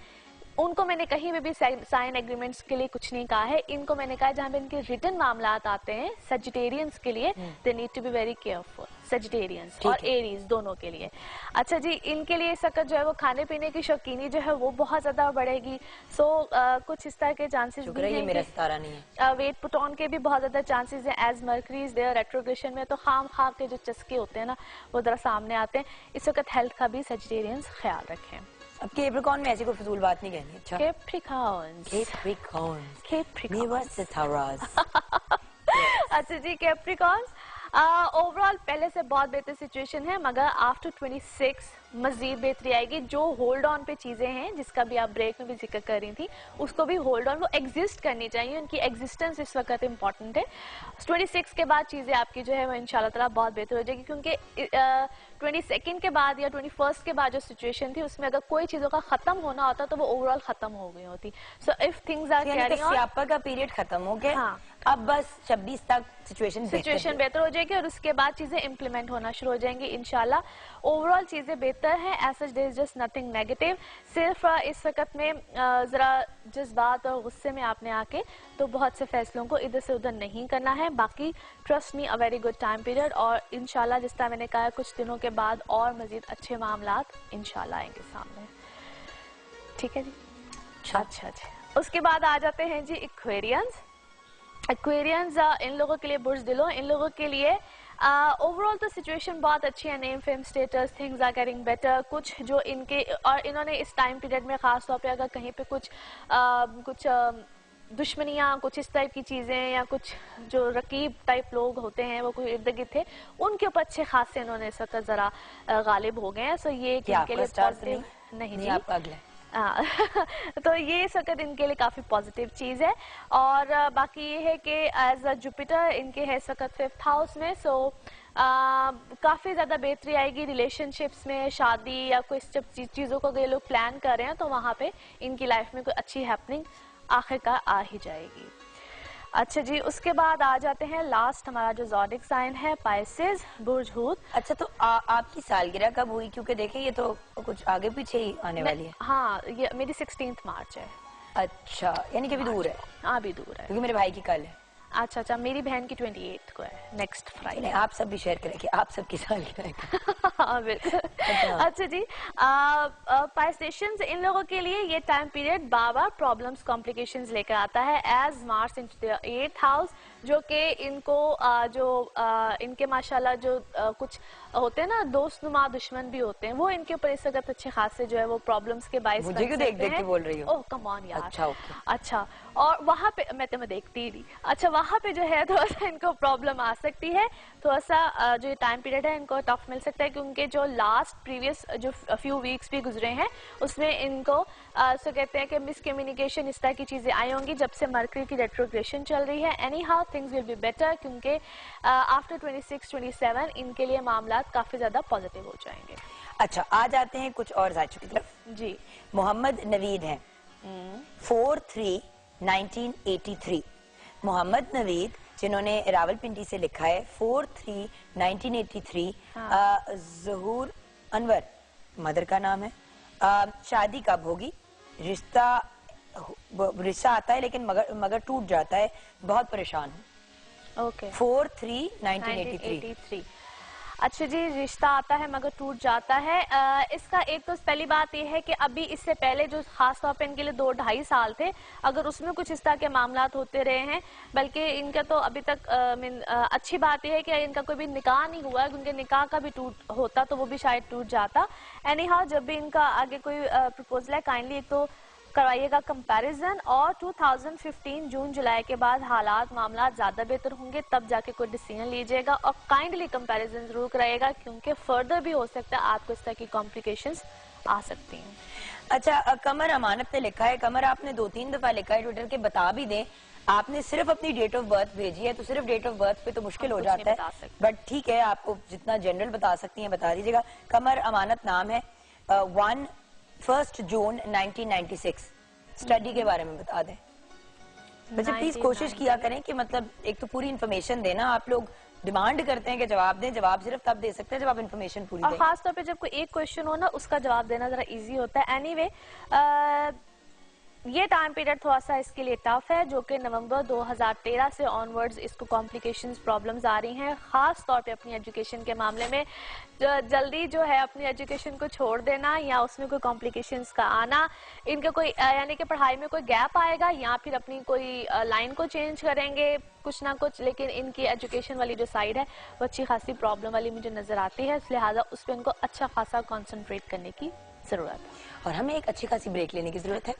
Speaker 4: उनको मैंने कहीं में भी साइन एग्रीमेंट्स के लिए कुछ नहीं कहा है। इनको मैंने कहा जहाँ पे इनके रिटन मामलात आते हैं सजिटेरियंस के लिए, they need to be very careful, Sagittarians और एरीज दोनों के लिए। अच्छा जी, इनके लिए इस वक्त जो है वो खाने पीने की शौकीनी जो है वो बहुत ज्यादा बढ़ेगी। सो कुछ इस तरह के चांसेस भी हैं,
Speaker 1: मेरा सितारा नहीं है।
Speaker 4: वेट पुट ऑन के भी बहुत ज्यादा चांसेस हैं, as Mercury is there retrogression में, तो खाम खा के जो चस्के होते हैं ना वो जरा सामने आते हैं। इस वक्त हेल्थ का भी सजिटेरियंस ख्याल रखें।
Speaker 1: अब कैप्रिकॉर्न में ऐसी कोई फजूल बात नहीं कहनी। अच्छा,
Speaker 4: अच्छा जी, कैप्रिकॉर्न ओवरऑल पहले से बहुत बेहतर सिचुएशन है, मगर आफ्टर 26 मजीद बेहतरी आएगी। जो होल्ड ऑन पे चीजें हैं जिसका भी आप ब्रेक में भी जिक्र कर रही थी, उसको भी होल्ड ऑन, वो एग्जिस्ट करनी चाहिए, उनकी एग्जिस्टेंस इस वक्त इंपॉर्टेंट है। 26 के बाद चीजें आपकी जो है वो इंशाल्लाह ताला बहुत बेहतर हो जाएगी, क्योंकि 22 के बाद या 21 के बाद जो सिचुएशन थी उसमें अगर कोई चीजों का खत्म होना होता तो वो ओवरऑल खत्म हो गई होती। So if things are carrying on,
Speaker 1: स्यापा का पीरियड खत्म हो गया। हाँ। अब बस 26 तक सिचुएशन
Speaker 4: बेहतर हो जाएगी और उसके बाद चीजें इम्प्लीमेंट होना शुरू हो जाएंगी इंशाल्लाह। ओवरऑल चीजें बेहतर हैं, as such there is just nothing negative. सिर्फ इस वक्त में जरा जज्बात और गुस्से में आपने आके तो बहुत से फैसलों को इधर से उधर नहीं करना है। बाकी trust me, a very good time period, और इंशाल्लाह जिस तरह मैंने कहा कुछ दिनों के बाद और मजीद अच्छे मामलात इंशाल्लाह आएंगे सामने। ठीक है जी, अच्छा जी। उसके बाद आ जाते हैं जी एक्वेरियंस। एक्वेरियंस इन लोगों के लिए बुर्ज दिलो, इन लोगों के लिए ओवरऑल तो सिचुएशन बहुत अच्छी है, name fame status things are getting better. कुछ जो इनके और इन्होंने इस टाइम पीरियड में खास तौर पे अगर कहीं पे कुछ दुश्मनियाँ, कुछ इस टाइप की चीज़ें या कुछ जो रकीब टाइप लोग होते हैं वो कोई इर्द गिर्द थे, उनके ऊपर अच्छे खासे इन्होंने इस वक्त ज़रा गालिब हो गए हैं। सो ये इनके लिए पॉजिटिव नहीं जी, आपका अगला तो ये इस वक्त इनके लिए काफी पॉजिटिव चीज है। और बाकी ये है कि एज अ जुपिटर इनके है इस वक्त 5th हाउस में। सो काफी ज्यादा बेहतरी आएगी रिलेशनशिप्स में, शादी या कोई चीजों को ये लोग प्लान कर रहे हैं तो वहां पे इनकी लाइफ में कोई अच्छी हैपनिंग आखिरकार आ ही जाएगी। अच्छा जी, उसके बाद आ जाते हैं लास्ट हमारा जो ज़ोडिक साइन है पाइसेस, बुर्ज हूत।
Speaker 1: अच्छा, तो आपकी सालगिरह कब हुई? क्योंकि देखिए ये तो कुछ आगे पीछे ही आने वाली है।
Speaker 4: हाँ, ये मेरी 16 मार्च है।
Speaker 1: अच्छा, यानी कि अभी दूर है।
Speaker 4: हाँ, अभी दूर है,
Speaker 1: क्योंकि मेरे भाई की कल है।
Speaker 4: अच्छा, मेरी बहन की 28 को है, नेक्स्ट फ्राइडे।
Speaker 1: आप सब भी शेयर करेंगे, आप सबकी सालगिरह।
Speaker 4: हाँ बिल्कुल। अच्छा जी, पाइसेशंस इन लोगों के लिए ये टाइम पीरियड बार प्रॉब्लम्स कॉम्प्लिकेशंस लेकर आता है, as Mars into the 8th house, जो कि इनको इनके माशाल्लाह जो कुछ होते हैं ना दोस्तनुमा दुश्मन भी होते हैं, वो इनके ऊपर इस वक्त अच्छे खासे जो है वो प्रॉब्लम्स के बाइस
Speaker 1: मुझे क्यों देख के बोल रही हो?
Speaker 4: ओह कम ऑन यार।
Speaker 1: अच्छा,
Speaker 4: और वहाँ पे मैं तुम्हें देखती ही। अच्छा, वहाँ पे जो है थोड़ा सा इनको प्रॉब्लम आ सकती है, थोड़ा सा जो टाइम पीरियड है इनको टफ मिल सकता है, क्योंकि जो लास्ट प्रीवियस जो फ्यू वीक्स भी गुजरे हैं उसमें इनको सो कहते हैं कि मिसकम्युनिकेशन इस तरह की चीजें आई होंगी जब से मरकरी की रेट्रोग्रेशन चल रही है। Any how things will be better, क्योंकि आफ्टर 26-27 इनके लिए मामला काफी ज्यादा पॉजिटिव हो जाएंगे।
Speaker 1: अच्छा, आ जाते हैं कुछ और जायचों की तरफ
Speaker 4: जी।
Speaker 1: मोहम्मद नवीद हैं 4/3/1983। मोहम्मद नवीद जिन्होंने रावलपिंडी से लिखा है 4/3/1983। ज़हूर अनवर मदर का नाम है। शादी कब होगी? रिश्ता आता है लेकिन मगर टूट जाता है, बहुत परेशान हूँ।
Speaker 4: ओके,
Speaker 1: 4/3/1983।
Speaker 4: अच्छा जी, रिश्ता आता है मगर टूट जाता है। इसका एक तो पहली बात यह है कि अभी इससे पहले जो खास तौर पे इनके लिए 2-2.5 साल थे, अगर उसमें कुछ इस तरह के मामलात होते रहे हैं, बल्कि इनका तो अभी तक अच्छी बात यह है कि इनका कोई भी निकाह नहीं हुआ है, उनके निकाह का भी टूट होता तो वो भी शायद टूट जाता। एनी हाउ, जब भी इनका आगे कोई प्रपोजल है, काइंडली एक तो करवाइएगा कंपैरिजन, और 2015 जून जुलाई के बाद हालात मामला ज्यादा बेहतर होंगे, तब जाके कोई डिसीजन लीजिएगा, और काइंडली कंपैरिजन जरूर कराइएगा, क्योंकि फर्दर भी हो सकता है आपको इस तरह की कॉम्प्लिकेशंस आ सकती हैं।
Speaker 1: अच्छा, कमर अमानत ने लिखा है, कमर आपने 2-3 दफा लिखा है ट्विटर के, बता भी दें आपने सिर्फ अपनी डेट ऑफ बर्थ भेजी है, तो सिर्फ डेट ऑफ बर्थ पे तो मुश्किल हो जाता है, बट ठीक है, आपको जितना जनरल बता सकती हैं बता दीजिएगा। कमर अमानत नाम है। 1 जून 1996 स्टडी के बारे में बता दें। वैसे प्लीज कोशिश किया करें कि मतलब एक तो पूरी इन्फॉर्मेशन देना, आप लोग डिमांड करते हैं कि जवाब दें, जवाब सिर्फ तब दे सकते हैं जब आप इन्फॉर्मेशन पूरी दें।
Speaker 4: और खास तौर पे जब कोई एक क्वेश्चन हो ना, उसका जवाब देना जरा इजी होता है। एनीवे, ये टाइम पीरियड थोड़ा सा इसके लिए टफ है, जो कि नवंबर 2013 से ऑनवर्ड्स इसको कॉम्प्लिकेशंस प्रॉब्लम्स आ रही हैं, खास तौर पे अपनी एजुकेशन के मामले में। जल्दी जो है अपनी एजुकेशन को छोड़ देना या उसमें कोई कॉम्प्लिकेशंस का आना, इनका कोई यानी कि पढ़ाई में कोई गैप आएगा या फिर अपनी कोई लाइन को चेंज करेंगे कुछ ना कुछ, लेकिन इनकी एजुकेशन वाली जो साइड है वो अच्छी खासी प्रॉब्लम वाली मुझे नजर आती है, लिहाजा उस पर इनको अच्छा खासा कॉन्सेंट्रेट करने की जरूरत है।
Speaker 1: और हमें एक अच्छी खासी ब्रेक लेने की जरूरत है।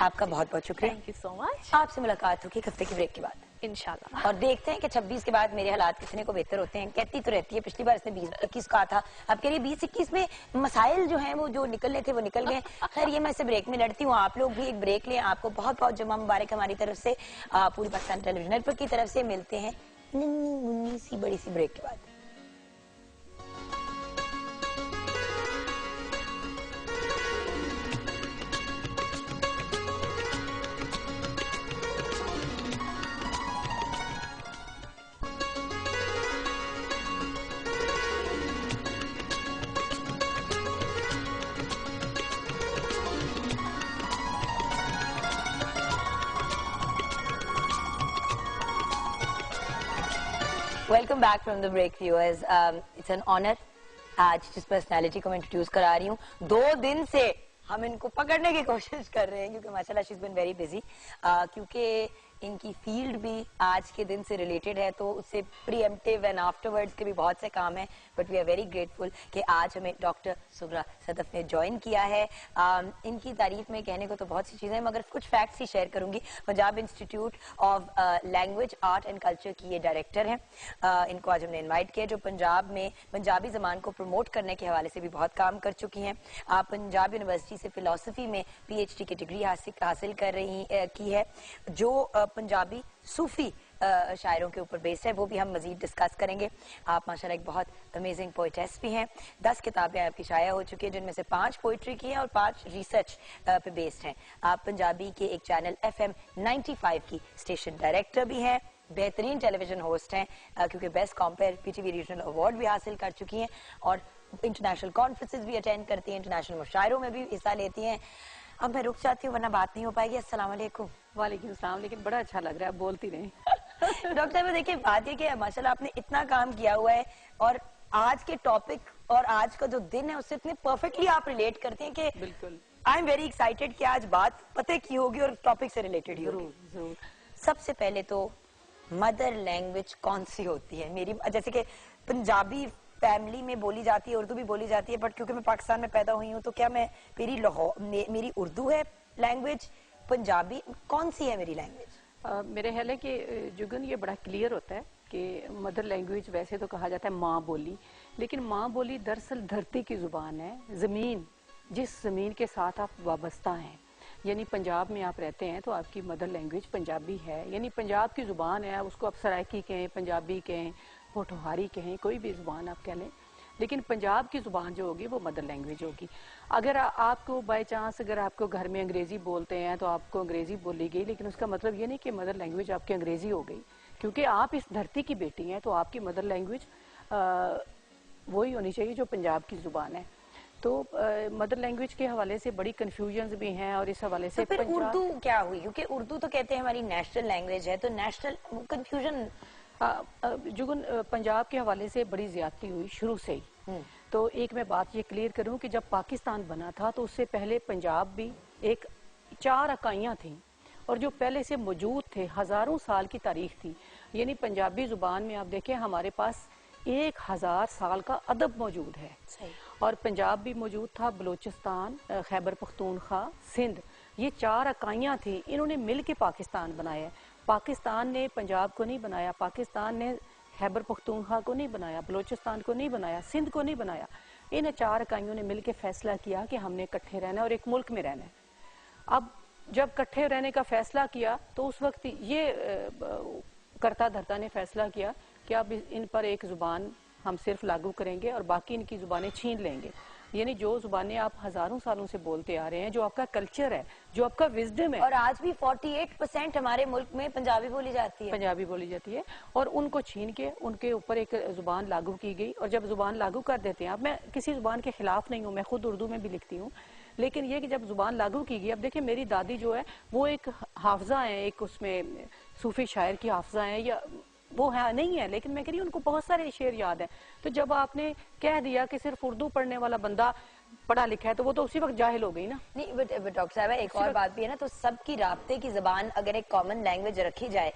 Speaker 1: आपका बहुत बहुत शुक्रिया,
Speaker 4: थैंक यू सो मच।
Speaker 1: आपसे मुलाकात होगी हफ्ते की ब्रेक के बाद
Speaker 4: इंशाल्लाह,
Speaker 1: और देखते हैं कि 26 के बाद मेरे हालात कितने को बेहतर होते हैं। कहती तो रहती है, पिछली बार इसने 20-21 कहा था, अब कह रही 20-21 में मसाइल जो हैं वो जो निकलने थे वो निकल गए। खैर, ये मैं इसे ब्रेक में लड़ती हूँ, आप लोग भी एक ब्रेक लें। आपको बहुत बहुत जुम्मा मुबारक हमारी तरफ से, पूरी पाकिस्तान टेलीविजन नेटवर्क की तरफ से। मिलते हैं नन्ही मुन्नी सी बड़ी सी ब्रेक के बाद। Welcome back from the break viewers. It's an honour आज जिस पर्सनालिटी को मैं इंट्रोड्यूस करा रही हूँ, 2 दिन से हम इनको पकड़ने की कोशिश कर रहे हैं क्योंकि माशाल्लाह she is been very busy, क्योंकि इनकी फील्ड भी आज के दिन से रिलेटेड है, तो उससे प्रीएम्प्टिव एंड आफ्टरवर्ड्स के भी बहुत से काम हैं, but we are very grateful कि आज हमें डॉक्टर सुगरा सदफ ने ज्वाइन किया है। इनकी तारीफ में कहने को तो बहुत सी चीजें, मगर कुछ फैक्ट्स ही शेयर करूंगी। Punjab institute of language art and culture की ये डायरेक्टर हैं। इनको आज हमने इन्वाइट किया, जो पंजाब में पंजाबी जबान को प्रमोट करने के हवाले से भी बहुत काम कर चुकी हैं। पंजाब यूनिवर्सिटी से फिलोसफी में PhD की डिग्री हासिल कर रही की है, जो पंजाबी सूफी शायरों के ऊपर बेस्ड है, वो भी हम मजीद डिस्कस करेंगे। आप माशाल्लाह एक बहुत अमेजिंग पोइटेस भी हैं। 10 किताबें आपकी शाया हो चुकी है, जिनमें से 5 पोइट्री की हैं और 5 रिसर्च पे बेस्ड हैं। आप पंजाबी के एक चैनल FM 95 की स्टेशन डायरेक्टर भी हैं, बेहतरीन टेलीविजन होस्ट हैं, क्योंकि best compare PTV regional award भी हासिल कर चुकी हैं, और इंटरनेशनल कॉन्फ्रेंसेज भी अटेंड करती हैं, इंटरनेशनल मुशायरों में भी हिस्सा लेती हैं। अब मैं रुक जाती हूँ वरना बात नहीं हो पाएगी। अस्सलाम वालेकुम।
Speaker 5: वालेकुम सलाम, लेकिन बड़ा अच्छा लग रहा है, बोलती नहीं।
Speaker 1: डॉक्टर साहब देखिए, बात ये कि माशाल्लाह आपने इतना काम किया हुआ है, और आज के टॉपिक और आज का जो दिन है उससे इतने परफेक्टली आप रिलेट करते हैं कि
Speaker 5: बिल्कुल,
Speaker 1: आई एम वेरी एक्साइटेड कि आज बात पते की होगी और टॉपिक से रिलेटेड ही होगी।
Speaker 5: जरूर जरूर।
Speaker 1: सबसे पहले तो मदर लैंग्वेज कौन सी होती है? मेरी जैसे कि पंजाबी फैमिली में बोली जाती है, उर्दू भी बोली जाती है, बट क्योंकि मैं पाकिस्तान में पैदा हुई हूँ तो क्या मैं मेरी उर्दू है लैंग्वेज, पंजाबी कौन सी है मेरी लैंग्वेज?
Speaker 5: मेरे ख्याल है कि जुगन ये बड़ा क्लियर होता है कि मदर लैंग्वेज वैसे तो कहा जाता है माँ बोली, लेकिन माँ बोली दरअसल धरती की जुबान है, जमीन, जिस जमीन के साथ आप वाबस्ता हैं। यानी पंजाब में आप रहते हैं तो आपकी मदर लैंग्वेज पंजाबी है, यानी पंजाब की जुबान है, उसको आप सराइकी कहें, पंजाबी कहें, पोठोहारी कहें, कोई भी जुबान आप कह लें, लेकिन पंजाब की जुबान जो होगी वो मदर लैंग्वेज होगी। अगर आपको बाय चांस अगर आपको घर में अंग्रेजी बोलते हैं तो आपको अंग्रेजी बोली गई, लेकिन उसका मतलब ये नहीं कि मदर लैंग्वेज आपकी अंग्रेजी हो गई, क्योंकि आप इस धरती की बेटी हैं, तो आपकी मदर लैंग्वेज वही होनी चाहिए जो पंजाब की जुबान है। तो मदर लैंग्वेज के हवाले से बड़ी कंफ्यूजन्स भी हैं, और इस हवाले से
Speaker 1: तो फिर उर्दू क्या हुई? क्योंकि उर्दू तो कहते हैं हमारी नेशनल लैंग्वेज है, तो नेशनल कंफ्यूजन
Speaker 5: जुगन, पंजाब के हवाले से बड़ी ज्यादती हुई शुरू से ही। तो एक मैं बात ये क्लियर करूं कि जब पाकिस्तान बना था तो उससे पहले पंजाब भी एक 4 इकाइयां थी और जो पहले से मौजूद थे, हजारों साल की तारीख थी। यानी पंजाबी जुबान में आप देखें हमारे पास 1000 साल का अदब मौजूद है। और पंजाब भी मौजूद था, बलूचिस्तान, खैबर पख्तूनख्वा, सिंध, ये 4 इकाइयां थी। इन्होंने मिल के पाकिस्तान बनाया। पाकिस्तान ने पंजाब को नहीं बनाया, पाकिस्तान ने खैबर पख्तूनख्वा को नहीं बनाया, बलूचिस्तान को नहीं बनाया, सिंध को नहीं बनाया। इन 4 इकाइयों ने मिलकर फैसला किया कि हमने इकट्ठे रहना है और एक मुल्क में रहना है। अब जब इकट्ठे रहने का फैसला किया तो उस वक्त ये करता धरता ने फैसला किया कि अब इन पर एक जुबान हम सिर्फ लागू करेंगे और बाकी इनकी जुबानें छीन लेंगे। यानी जो जुबानें आप हजारों सालों से बोलते आ रहे हैं, जो आपका कल्चर है, जो आपका विजडम है।
Speaker 1: और आज भी 48% हमारे मुल्क में पंजाबी बोली जाती है।
Speaker 5: पंजाबी बोली जाती है और उनको छीन के उनके ऊपर एक जुबान लागू की गई। और जब जुबान लागू कर देते हैं, अब मैं किसी जुबान के खिलाफ नहीं हूँ, मैं खुद उर्दू में भी लिखती हूँ, लेकिन ये कि जब जुबान लागू की गई, अब देखिए मेरी दादी जो है वो एक हाफजा है, एक उसमें सूफी शायर की हाफजा है, या वो है नहीं है, लेकिन मैं कह रही हूँ उनको बहुत सारे शेर याद है। तो जब आपने कह दिया कि सिर्फ उर्दू पढ़ने वाला बंदा पढ़ा लिखा है, तो वो तो उसी वक्त जाहिल हो गई ना।
Speaker 1: नहीं, बट डॉक्टर साहब एक और बात भी है ना, तो सबकी राब्ते की जबान अगर एक कॉमन लैंग्वेज रखी जाए,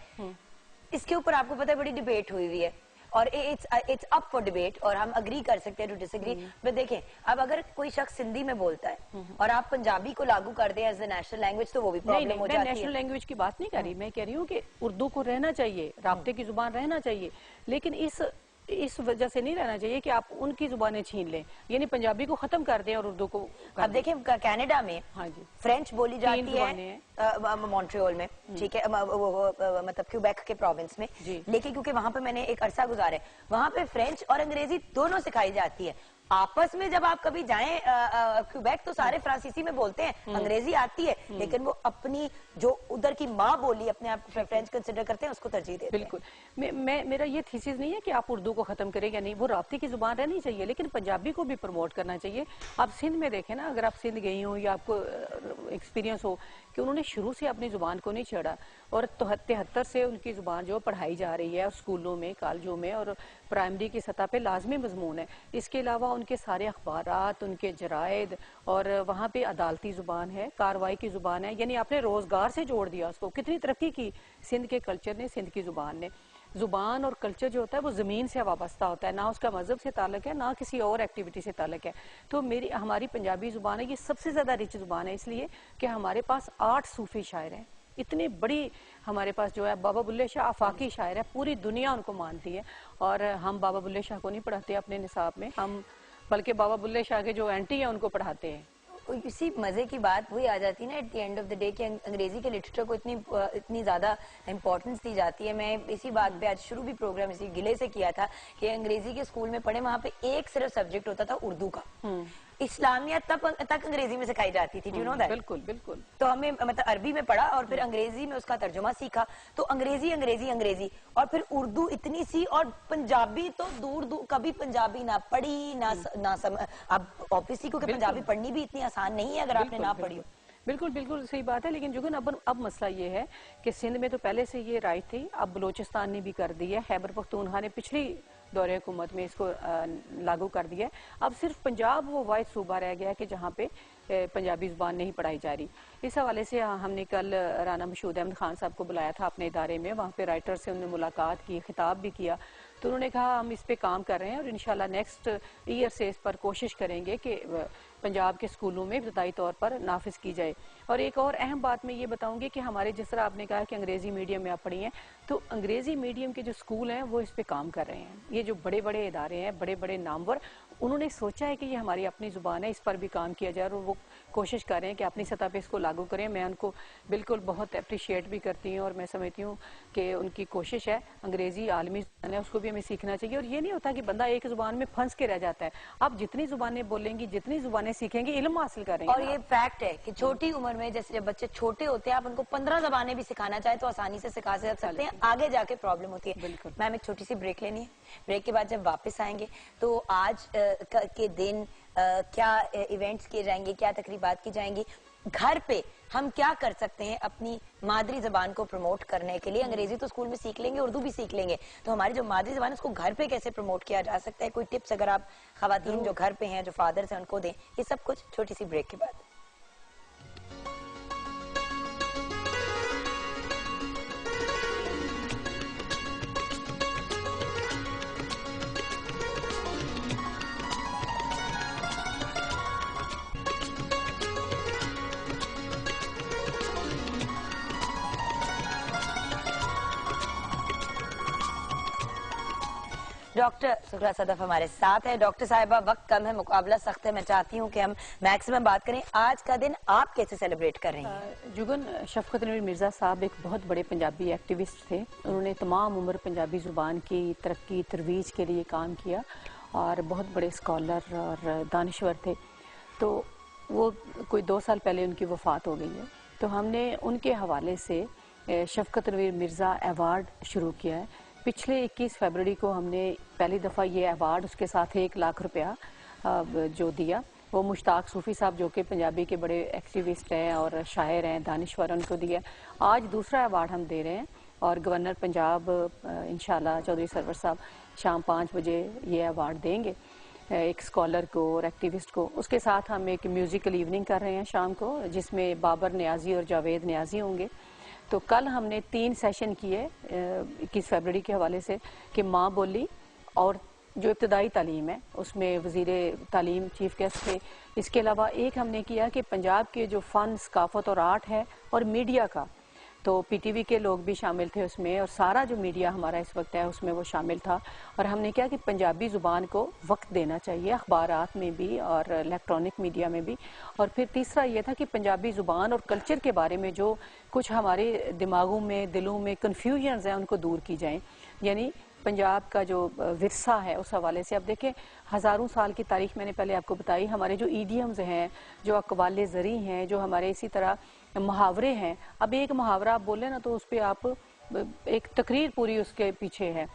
Speaker 1: इसके ऊपर आपको पता है बड़ी डिबेट हुई है और इट्स अप फॉर डिबेट और हम अग्री कर सकते हैं टू डिसएग्री। बट देखें, अब अगर कोई शख्स हिंदी में बोलता है और आप पंजाबी को लागू कर दें एज ए नेशनल लैंग्वेज, तो वो भी प्रॉब्लम हो जाती है।
Speaker 5: मैं नेशनल लैंग्वेज की बात नहीं कर रही, मैं कह रही हूँ कि उर्दू को रहना चाहिए, राब्ते की जुबान रहना चाहिए, लेकिन इस वजह से नहीं रहना चाहिए कि आप उनकी जुबानें छीन लें, यानी पंजाबी को खत्म कर दें और उर्दू को। अब
Speaker 1: देखें कनाडा में
Speaker 5: हाँ जी
Speaker 1: फ्रेंच बोली जाती है मॉन्ट्रियल में, ठीक है, मतलब क्यूबेक के प्रोविंस में, लेकिन क्योंकि वहां पे मैंने एक अरसा गुजारा है, वहां पे फ्रेंच और अंग्रेजी दोनों सिखाई जाती है। आपस में जब आप कभी जाएं क्यूबेक तो सारे फ्रांसीसी में बोलते हैं, अंग्रेजी आती है, लेकिन वो अपनी जो उधर की माँ बोली अपने आप फ्रेंच कंसिडर करते हैं, उसको तरजीह देते हैं।
Speaker 5: बिल्कुल, मेरा ये थीसिस नहीं है कि आप उर्दू को खत्म करें या नहीं, वो राब्ते की जुबान रहनी चाहिए, लेकिन पंजाबी को भी प्रमोट करना चाहिए। आप सिंध में देखें ना, अगर आप सिंध गई हो या आपको एक्सपीरियंस हो कि उन्होंने शुरू से अपनी जुबान को नहीं छेड़ा और 73 से उनकी जुबान जो पढ़ाई जा रही है स्कूलों में, कॉलेजों में और प्राइमरी की सतह पे लाजमी मजमून है। इसके अलावा उनके सारे अखबारात, उनके जरायद और वहाँ पे अदालती जुबान है, कार्रवाई की जुबान है, यानी आपने रोजगार से जोड़ दिया उसको। कितनी तरक्की की सिंध के कल्चर ने, सिंध की जुबान ने। जुबान और कल्चर जो होता है वो जमीन से वाबस्ता होता है, ना उसका मजहब से ताल्लुक है, ना किसी और एक्टिविटी से ताल्लुक है। तो हमारी पंजाबी जुबान है, ये सबसे ज्यादा रिच जुबान है, इसलिए कि हमारे पास 8 सूफी शायर हैं। इतनी बड़ी हमारे पास जो है बाबा बुल्ले शाह आफाकी शायर है, पूरी दुनिया उनको मानती है। और हम बाबा बुल्ले शाह को नहीं पढ़ाते अपने निसाब में, हम बल्कि बाबा बुल्ले शाह के जो एंटी है उनको पढ़ाते हैं।
Speaker 1: इसी मजे की बात वही आ जाती है ना at the end of the day कि अंग्रेजी के लिटरेचर को इतनी ज्यादा इंपॉर्टेंस दी जाती है। मैं इसी बात पे आज शुरू भी प्रोग्राम इसी गिले से किया था कि अंग्रेजी के स्कूल में पढ़े, वहाँ पे एक सिर्फ सब्जेक्ट होता था उर्दू का। इस्लामियत तक अंग्रेजी में सिखाई जाती थी, यू नो दैट।
Speaker 5: बिल्कुल बिल्कुल।
Speaker 1: तो हमें मतलब अरबी में पढ़ा और फिर अंग्रेजी में उसका तर्जुमा सीखा, तो अंग्रेजी अंग्रेजी अंग्रेजी और फिर उर्दू इतनी सी, और पंजाबी तो दूर दूर, कभी पंजाबी ना पढ़ी ना अब ऑब्वियसली क्योंकि पंजाबी पढ़नी भी इतनी आसान नहीं है अगर आपने ना पढ़ी हो।
Speaker 5: बिल्कुल बिल्कुल सही बात है, लेकिन जुगन अब मसला ये है कि सिंध में तो पहले से ये राइट थी, अब बलूचिस्तान ने भी कर दी है, खैबर पख्तूनख्वा ने पिछली दौरे हुकूमत में इसको लागू कर दिया है। अब सिर्फ पंजाब वो वाहिद सूबा रह गया है कि जहाँ पे पंजाबी जुबान नहीं पढ़ाई जा रही। इस हवाले से हमने कल राना मशहूद अहमद खान साहब को बुलाया था अपने इदारे में, वहाँ पे राइटर से उन्होंने मुलाकात की, खिताब भी किया, तो उन्होंने कहा हम इस पे काम कर रहे हैं और इंशाल्लाह नेक्स्ट ईयर से इस पर कोशिश करेंगे कि पंजाब के स्कूलों में इब्तदाई तौर पर नाफिज की जाए। और एक और अहम बात मैं ये बताऊंगी कि हमारे, जिस तरह आपने कहा कि अंग्रेजी मीडियम में आप पढ़ी हैं, तो अंग्रेजी मीडियम के जो स्कूल हैं वो इस पे काम कर रहे हैं। ये जो बड़े बड़े इदारे हैं, बड़े बड़े नामवर, उन्होंने सोचा है कि ये हमारी अपनी जुबान है, इस पर भी काम किया जाए और वो कोशिश कर रहे हैं कि अपनी सतह पे इसको लागू करें। मैं उनको बिल्कुल बहुत अप्रिशिएट भी करती हूँ और मैं समझती हूँ कि उनकी कोशिश है। अंग्रेजी आलमी जुबान है, उसको भी हमें सीखना चाहिए। और ये नहीं होता कि बंदा एक जुबान में फंस के रह जाता है। आप जितनी जुबानें बोलेंगी, जितनी जुबानें सीखेंगे, इल्म हासिल करेंगे।
Speaker 1: और ये फैक्ट है कि छोटी उम्र में, जैसे जब बच्चे छोटे होते हैं, आप उनको 15 जबानें भी सिखाना चाहे तो आसानी से सिखा सकते हैं, आगे जाके प्रॉब्लम होती है।
Speaker 5: बिल्कुल।
Speaker 1: मैम एक छोटी सी ब्रेक लेनी है, ब्रेक के बाद जब वापस आएंगे तो आज के दिन क्या इवेंट्स किए जाएंगे, क्या तकरीबात की जाएंगी, घर पे हम क्या कर सकते हैं अपनी मादरी जबान को प्रमोट करने के लिए? अंग्रेजी तो स्कूल में सीख लेंगे, उर्दू भी सीख लेंगे, तो हमारी जो मादरी जबान है उसको घर पे कैसे प्रमोट किया जा सकता है? कोई टिप्स अगर आप खवातीन जो घर पे हैं, जो फादर्स हैं, उनको दें, ये सब कुछ छोटी सी ब्रेक के बाद। डॉक्टर सुखरा सदफ हमारे साथ है। डॉक्टर साहिबा, वक्त कम है, मुकाबला सख्त है, मैं चाहती हूँ कि हम मैक्सिमम बात करें। आज का दिन आप कैसे सेलिब्रेट कर रही हैं?
Speaker 5: जुगन, शफकत नवीर मिर्ज़ा साहब एक बहुत बड़े पंजाबी एक्टिविस्ट थे। उन्होंने तमाम उम्र पंजाबी ज़ुबान की तरक्की तरवीज के लिए काम किया और बहुत बड़े स्कॉलर और दानिश्वर थे। तो वो कोई 2 साल पहले उनकी वफ़ात हो गई है। तो हमने उनके हवाले से शफकत नवीर मिर्ज़ा अवार्ड शुरू किया है। पिछले 21 फरवरी को हमने पहली दफ़ा ये अवार्ड, उसके साथ 1 लाख रुपया जो दिया, वो मुश्ताक सूफ़ी साहब जो कि पंजाबी के बड़े एक्टिविस्ट हैं और शायर हैं, दानिश्वर, उनको दिया। आज दूसरा अवार्ड हम दे रहे हैं और गवर्नर पंजाब इंशाल्लाह चौधरी सरवर साहब शाम 5 बजे ये अवार्ड देंगे एक स्कॉलर को और एक्टिविस्ट को। उसके साथ हम एक म्यूज़िकल इवनिंग कर रहे हैं शाम को, जिसमें बाबर न्याजी और जावेद न्याजी होंगे। तो कल हमने 3 सेशन किए 21 फरवरी के हवाले से कि माँ बोली और जो इब्तदाई तालीम है उसमें वज़ीर तालीम चीफ गेस्ट थे। इसके अलावा एक हमने किया कि पंजाब के जो फ़न, सकाफ़त और आर्ट है और मीडिया का, तो पीटीवी के लोग भी शामिल थे उसमें और सारा जो मीडिया हमारा इस वक्त है उसमें वो शामिल था। और हमने क्या कि पंजाबी ज़ुबान को वक्त देना चाहिए अखबारात में भी और इलेक्ट्रॉनिक मीडिया में भी। और फिर तीसरा ये था कि पंजाबी ज़ुबान और कल्चर के बारे में जो कुछ हमारे दिमागों में, दिलों में कन्फ्यूजन्स हैं उनको दूर की जाएँ। यानी पंजाब का जो विरसा है उस हवाले से अब देखें, हज़ारों साल की तारीख मैंने पहले आपको बताई। हमारे जो ईडियम्स हैं, जो अक़वाले ज़री हैं, जो हमारे इसी तरह मुहावरे हैं। अब एक मुहावरा आप बोले ना तो उस पर आप एक तकरीर पूरी उसके पीछे है।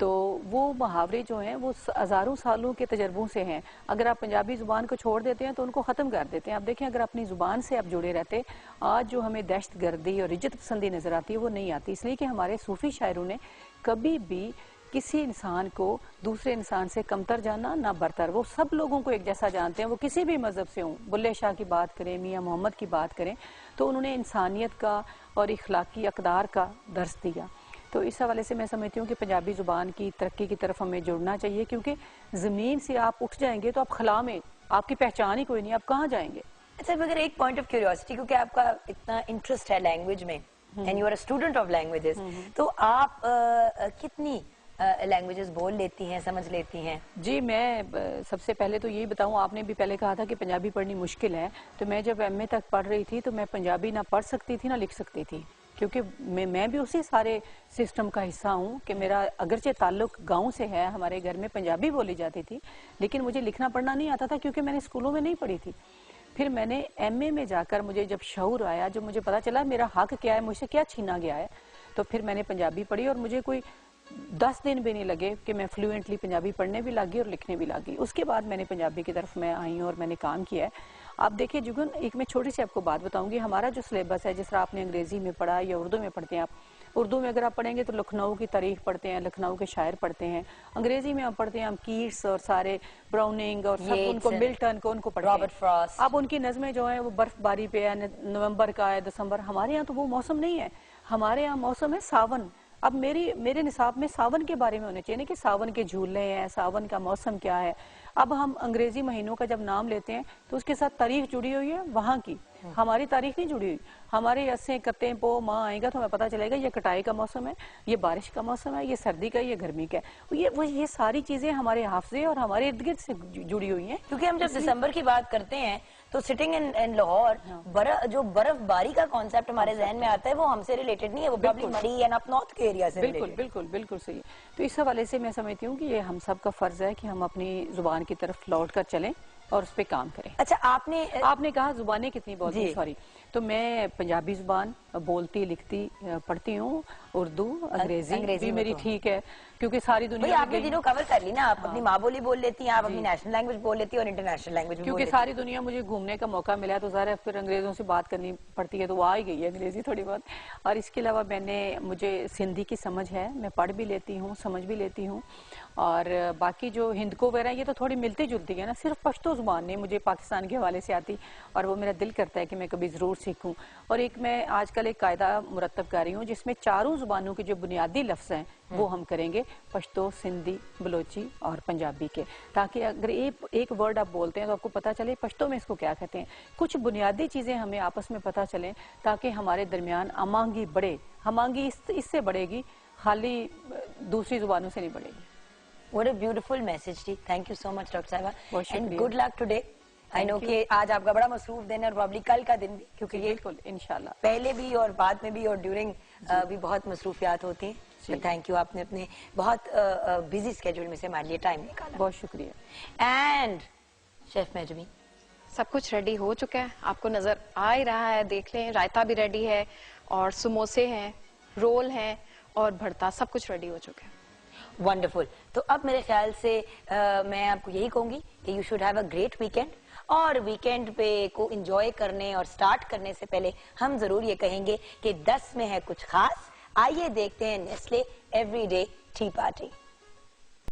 Speaker 5: तो वो मुहावरे जो हैं वो हज़ारों सालों के तजर्बों से हैं। अगर आप पंजाबी ज़ुबान को छोड़ देते हैं तो उनको ख़त्म कर देते हैं। आप देखें, अगर अपनी ज़ुबान से आप जुड़े रहते, आज जो हमें दहशत गर्दी और इज्जत पसंदी नज़र आती है वो नहीं आती। इसलिए कि हमारे सूफ़ी शायरों ने कभी भी किसी इंसान को दूसरे इंसान से कमतर जाना ना बरतर, वो सब लोगों को एक जैसा जानते हैं, वो किसी भी मज़हब से हों। बुल्ले शाह की बात करें, मियाँ मोहम्मद की बात करें, तो उन्होंने इंसानियत का और इखलाकी अक़दार का दर्स दिया। तो इस हवाले से मैं समझती हूँ कि पंजाबी ज़ुबान की तरक्की की तरफ हमें जुड़ना चाहिए, क्योंकि ज़मीन से आप उठ जाएंगे तो आप खला में आपकी पहचान ही कोई नहीं, आप कहाँ जाएंगे।
Speaker 1: अच्छा, मगर एक पॉइंट ऑफ क्यूरियोसिटी, क्योंकि आपका इतना इंटरेस्ट है लैंग्वेज में and you are a student of languages, तो आप कितनी लैंग्वेजेस बोल लेती हैं, समझ लेती हैं? जी,
Speaker 5: मैं सबसे पहले तो यही बताऊं, आपने भी पहले कहा था कि पंजाबी पढ़नी मुश्किल है। तो मैं जब एमए तक पढ़ रही थी तो मैं पंजाबी ना पढ़ सकती थी ना लिख सकती थी, क्योंकि मैं भी उसी सारे सिस्टम का हिस्सा हूँ कि मेरा अगरचे ताल्लुक गांव से है, हमारे घर में पंजाबी बोली जाती थी, लेकिन मुझे लिखना पढ़ना नहीं आता था क्योंकि मैंने स्कूलों में नहीं पढ़ी थी। फिर मैंने एमए में जाकर मुझे जब शऊर आया, जब मुझे पता चला मेरा हक क्या है, मुझसे क्या छीना गया है, तो फिर मैंने पंजाबी पढ़ी और मुझे कोई 10 दिन भी नहीं लगे कि मैं फ्लुएंटली पंजाबी पढ़ने भी लगी और लिखने भी लगी। उसके बाद मैंने पंजाबी की तरफ मैं आई और मैंने काम किया है। आप देखिए जुगन, एक मैं छोटी सी आपको बात बताऊंगी। हमारा जो सिलेबस है, जिस तरह आपने अंग्रेजी में पढ़ा या उर्दू में पढ़ते हैं, आप उर्दू में अगर आप पढ़ेंगे तो लखनऊ की तारीख पढ़ते हैं, लखनऊ के शायर पढ़ते हैं। अंग्रेजी में आप पढ़ते हैं हम कीट्स और सारे ब्राउनिंग और सब उनको, मिल्टन को उनको पढ़ते हैं,
Speaker 1: रॉबर्ट फ्रॉस्ट।
Speaker 5: अब उनकी नज़में जो है वो बर्फबारी पे है, नवंबर का है, दिसंबर। हमारे यहाँ तो वो मौसम नहीं है, हमारे यहाँ मौसम है सावन। अब मेरे निसाब में सावन के बारे में होने चाहिए कि सावन के झूले हैं, सावन का मौसम क्या है। अब हम अंग्रेजी महीनों का जब नाम लेते हैं तो उसके साथ तारीख जुड़ी हुई है वहाँ की, हमारी तारीख नहीं जुड़ी हुई। हमारे अस्से कत्ते पो माँ आएगा तो हमें पता चलेगा ये कटाई का मौसम है, ये बारिश का मौसम है, ये सर्दी का, ये गर्मी का है। ये सारी चीजें हमारे हाफजे और हमारे इर्द गिर्द से जुड़ी हुई हैं।
Speaker 1: क्योंकि हम जब दिसंबर की बात करते हैं तो सिटिंग इन लाहौर, जो बर्फबारी का कॉन्सेप्ट हमारे जहन में आता है वो हमसे रिलेटेड नहीं है, वो प्रॉब्ली मरी एंड अप नॉर्थ के एरिया से
Speaker 5: बिल्कुल सही। तो इस हवाले से मैं समझती हूँ कि ये हम सब का फर्ज है कि हम अपनी जुबान की तरफ लौट कर चलें और उस पर काम करें।
Speaker 1: अच्छा, आपने
Speaker 5: कहा जुबानें कितनी बोलती, सॉरी, तो मैं पंजाबी जुबान बोलती, लिखती, पढ़ती हूँ, उर्दू, अंग्रेजी भी मेरी ठीक है। क्योंकि सारी
Speaker 1: भाई
Speaker 5: दुनिया में
Speaker 1: आपने
Speaker 5: गई
Speaker 1: तीनों कवर कर ली ना, आप अपनी माँ बोली बोल लेती हैं, आप अपनी नेशनल लैंग्वेज बोल लेती हैं और इंटरनेशनल लैंग्वेज भी बोल
Speaker 5: क्योंकि
Speaker 1: लेती हैं।
Speaker 5: सारी दुनिया मुझे घूमने का मौका मिला है, तो ज़ाहिर है फिर अंग्रेज़ों से बात करनी पड़ती है, तो वो आ ही गई है अंग्रेज़ी थोड़ी बहुत। और इसके अलावा मुझे सिंधी की समझ है, मैं पढ़ भी लेती हूँ, समझ भी लेती हूँ। और बाकी जो हिंदको वगैरह ये तो थोड़ी मिलती जुलती है ना, सिर्फ पश्तो ज़ुबान नहीं मुझे पाकिस्तान के हवाले से आती, और वो मेरा दिल करता है कि मैं कभी ज़रूर सीखूँ। और एक मैं आजकल एक कायदा मुरतब कर रही हूँ जिसमें चारों ज़ुबानों के जो बुनियादी लफ्ज़ हैं वो हम करेंगे, पश्तो, सिंधी, बलोची और पंजाबी के, ताकि अगर एक वर्ड आप बोलते हैं तो आपको पता चले पश्तो में इसको क्या कहते हैं। कुछ बुनियादी चीज़ें हमें आपस में पता चलें ताकि हमारे दरमियान अमांगी बढ़े। हमांगी इससे बढ़ेगी, खाली दूसरी ज़ुबानों से नहीं बढ़ेगी।
Speaker 1: What a beautiful message थी। Thank you so much doctor साहिबा,
Speaker 5: बहुत
Speaker 1: and
Speaker 5: शुक्रिया।
Speaker 1: good luck today। I know कि आज आपका बड़ा मसरूफ दिन है और प्रॉब्ली कल का दिन भी, क्योंकि ये
Speaker 5: बिल्कुल इंशाल्लाह
Speaker 1: पहले भी और बाद में भी और ड्यूरिंग भी बहुत मसरूफियात होती हैं। तो थैंक यू, आपने अपने बहुत बिजी स्केड्यूल में से हमारे लिए टाइम निकाला।
Speaker 5: बहुत शुक्रिया।
Speaker 1: एंड शेफ मेजमी,
Speaker 3: सब कुछ रेडी हो चुका है, आपको नजर आ ही रहा है, देख लें। रायता भी रेडी है और समोसे हैं, रोल हैं और भरता, सब कुछ रेडी हो चुका है।
Speaker 1: वंडरफुल। तो अब मेरे ख्याल से मैं आपको यही कहूंगी कि you should have a great weekend, और वीकेंड पे को एंजॉय करने और स्टार्ट करने से पहले हम जरूर ये कहेंगे कि 10 में है कुछ खास। आइए देखते हैं नेस्ले एवरीडे टी पार्टी।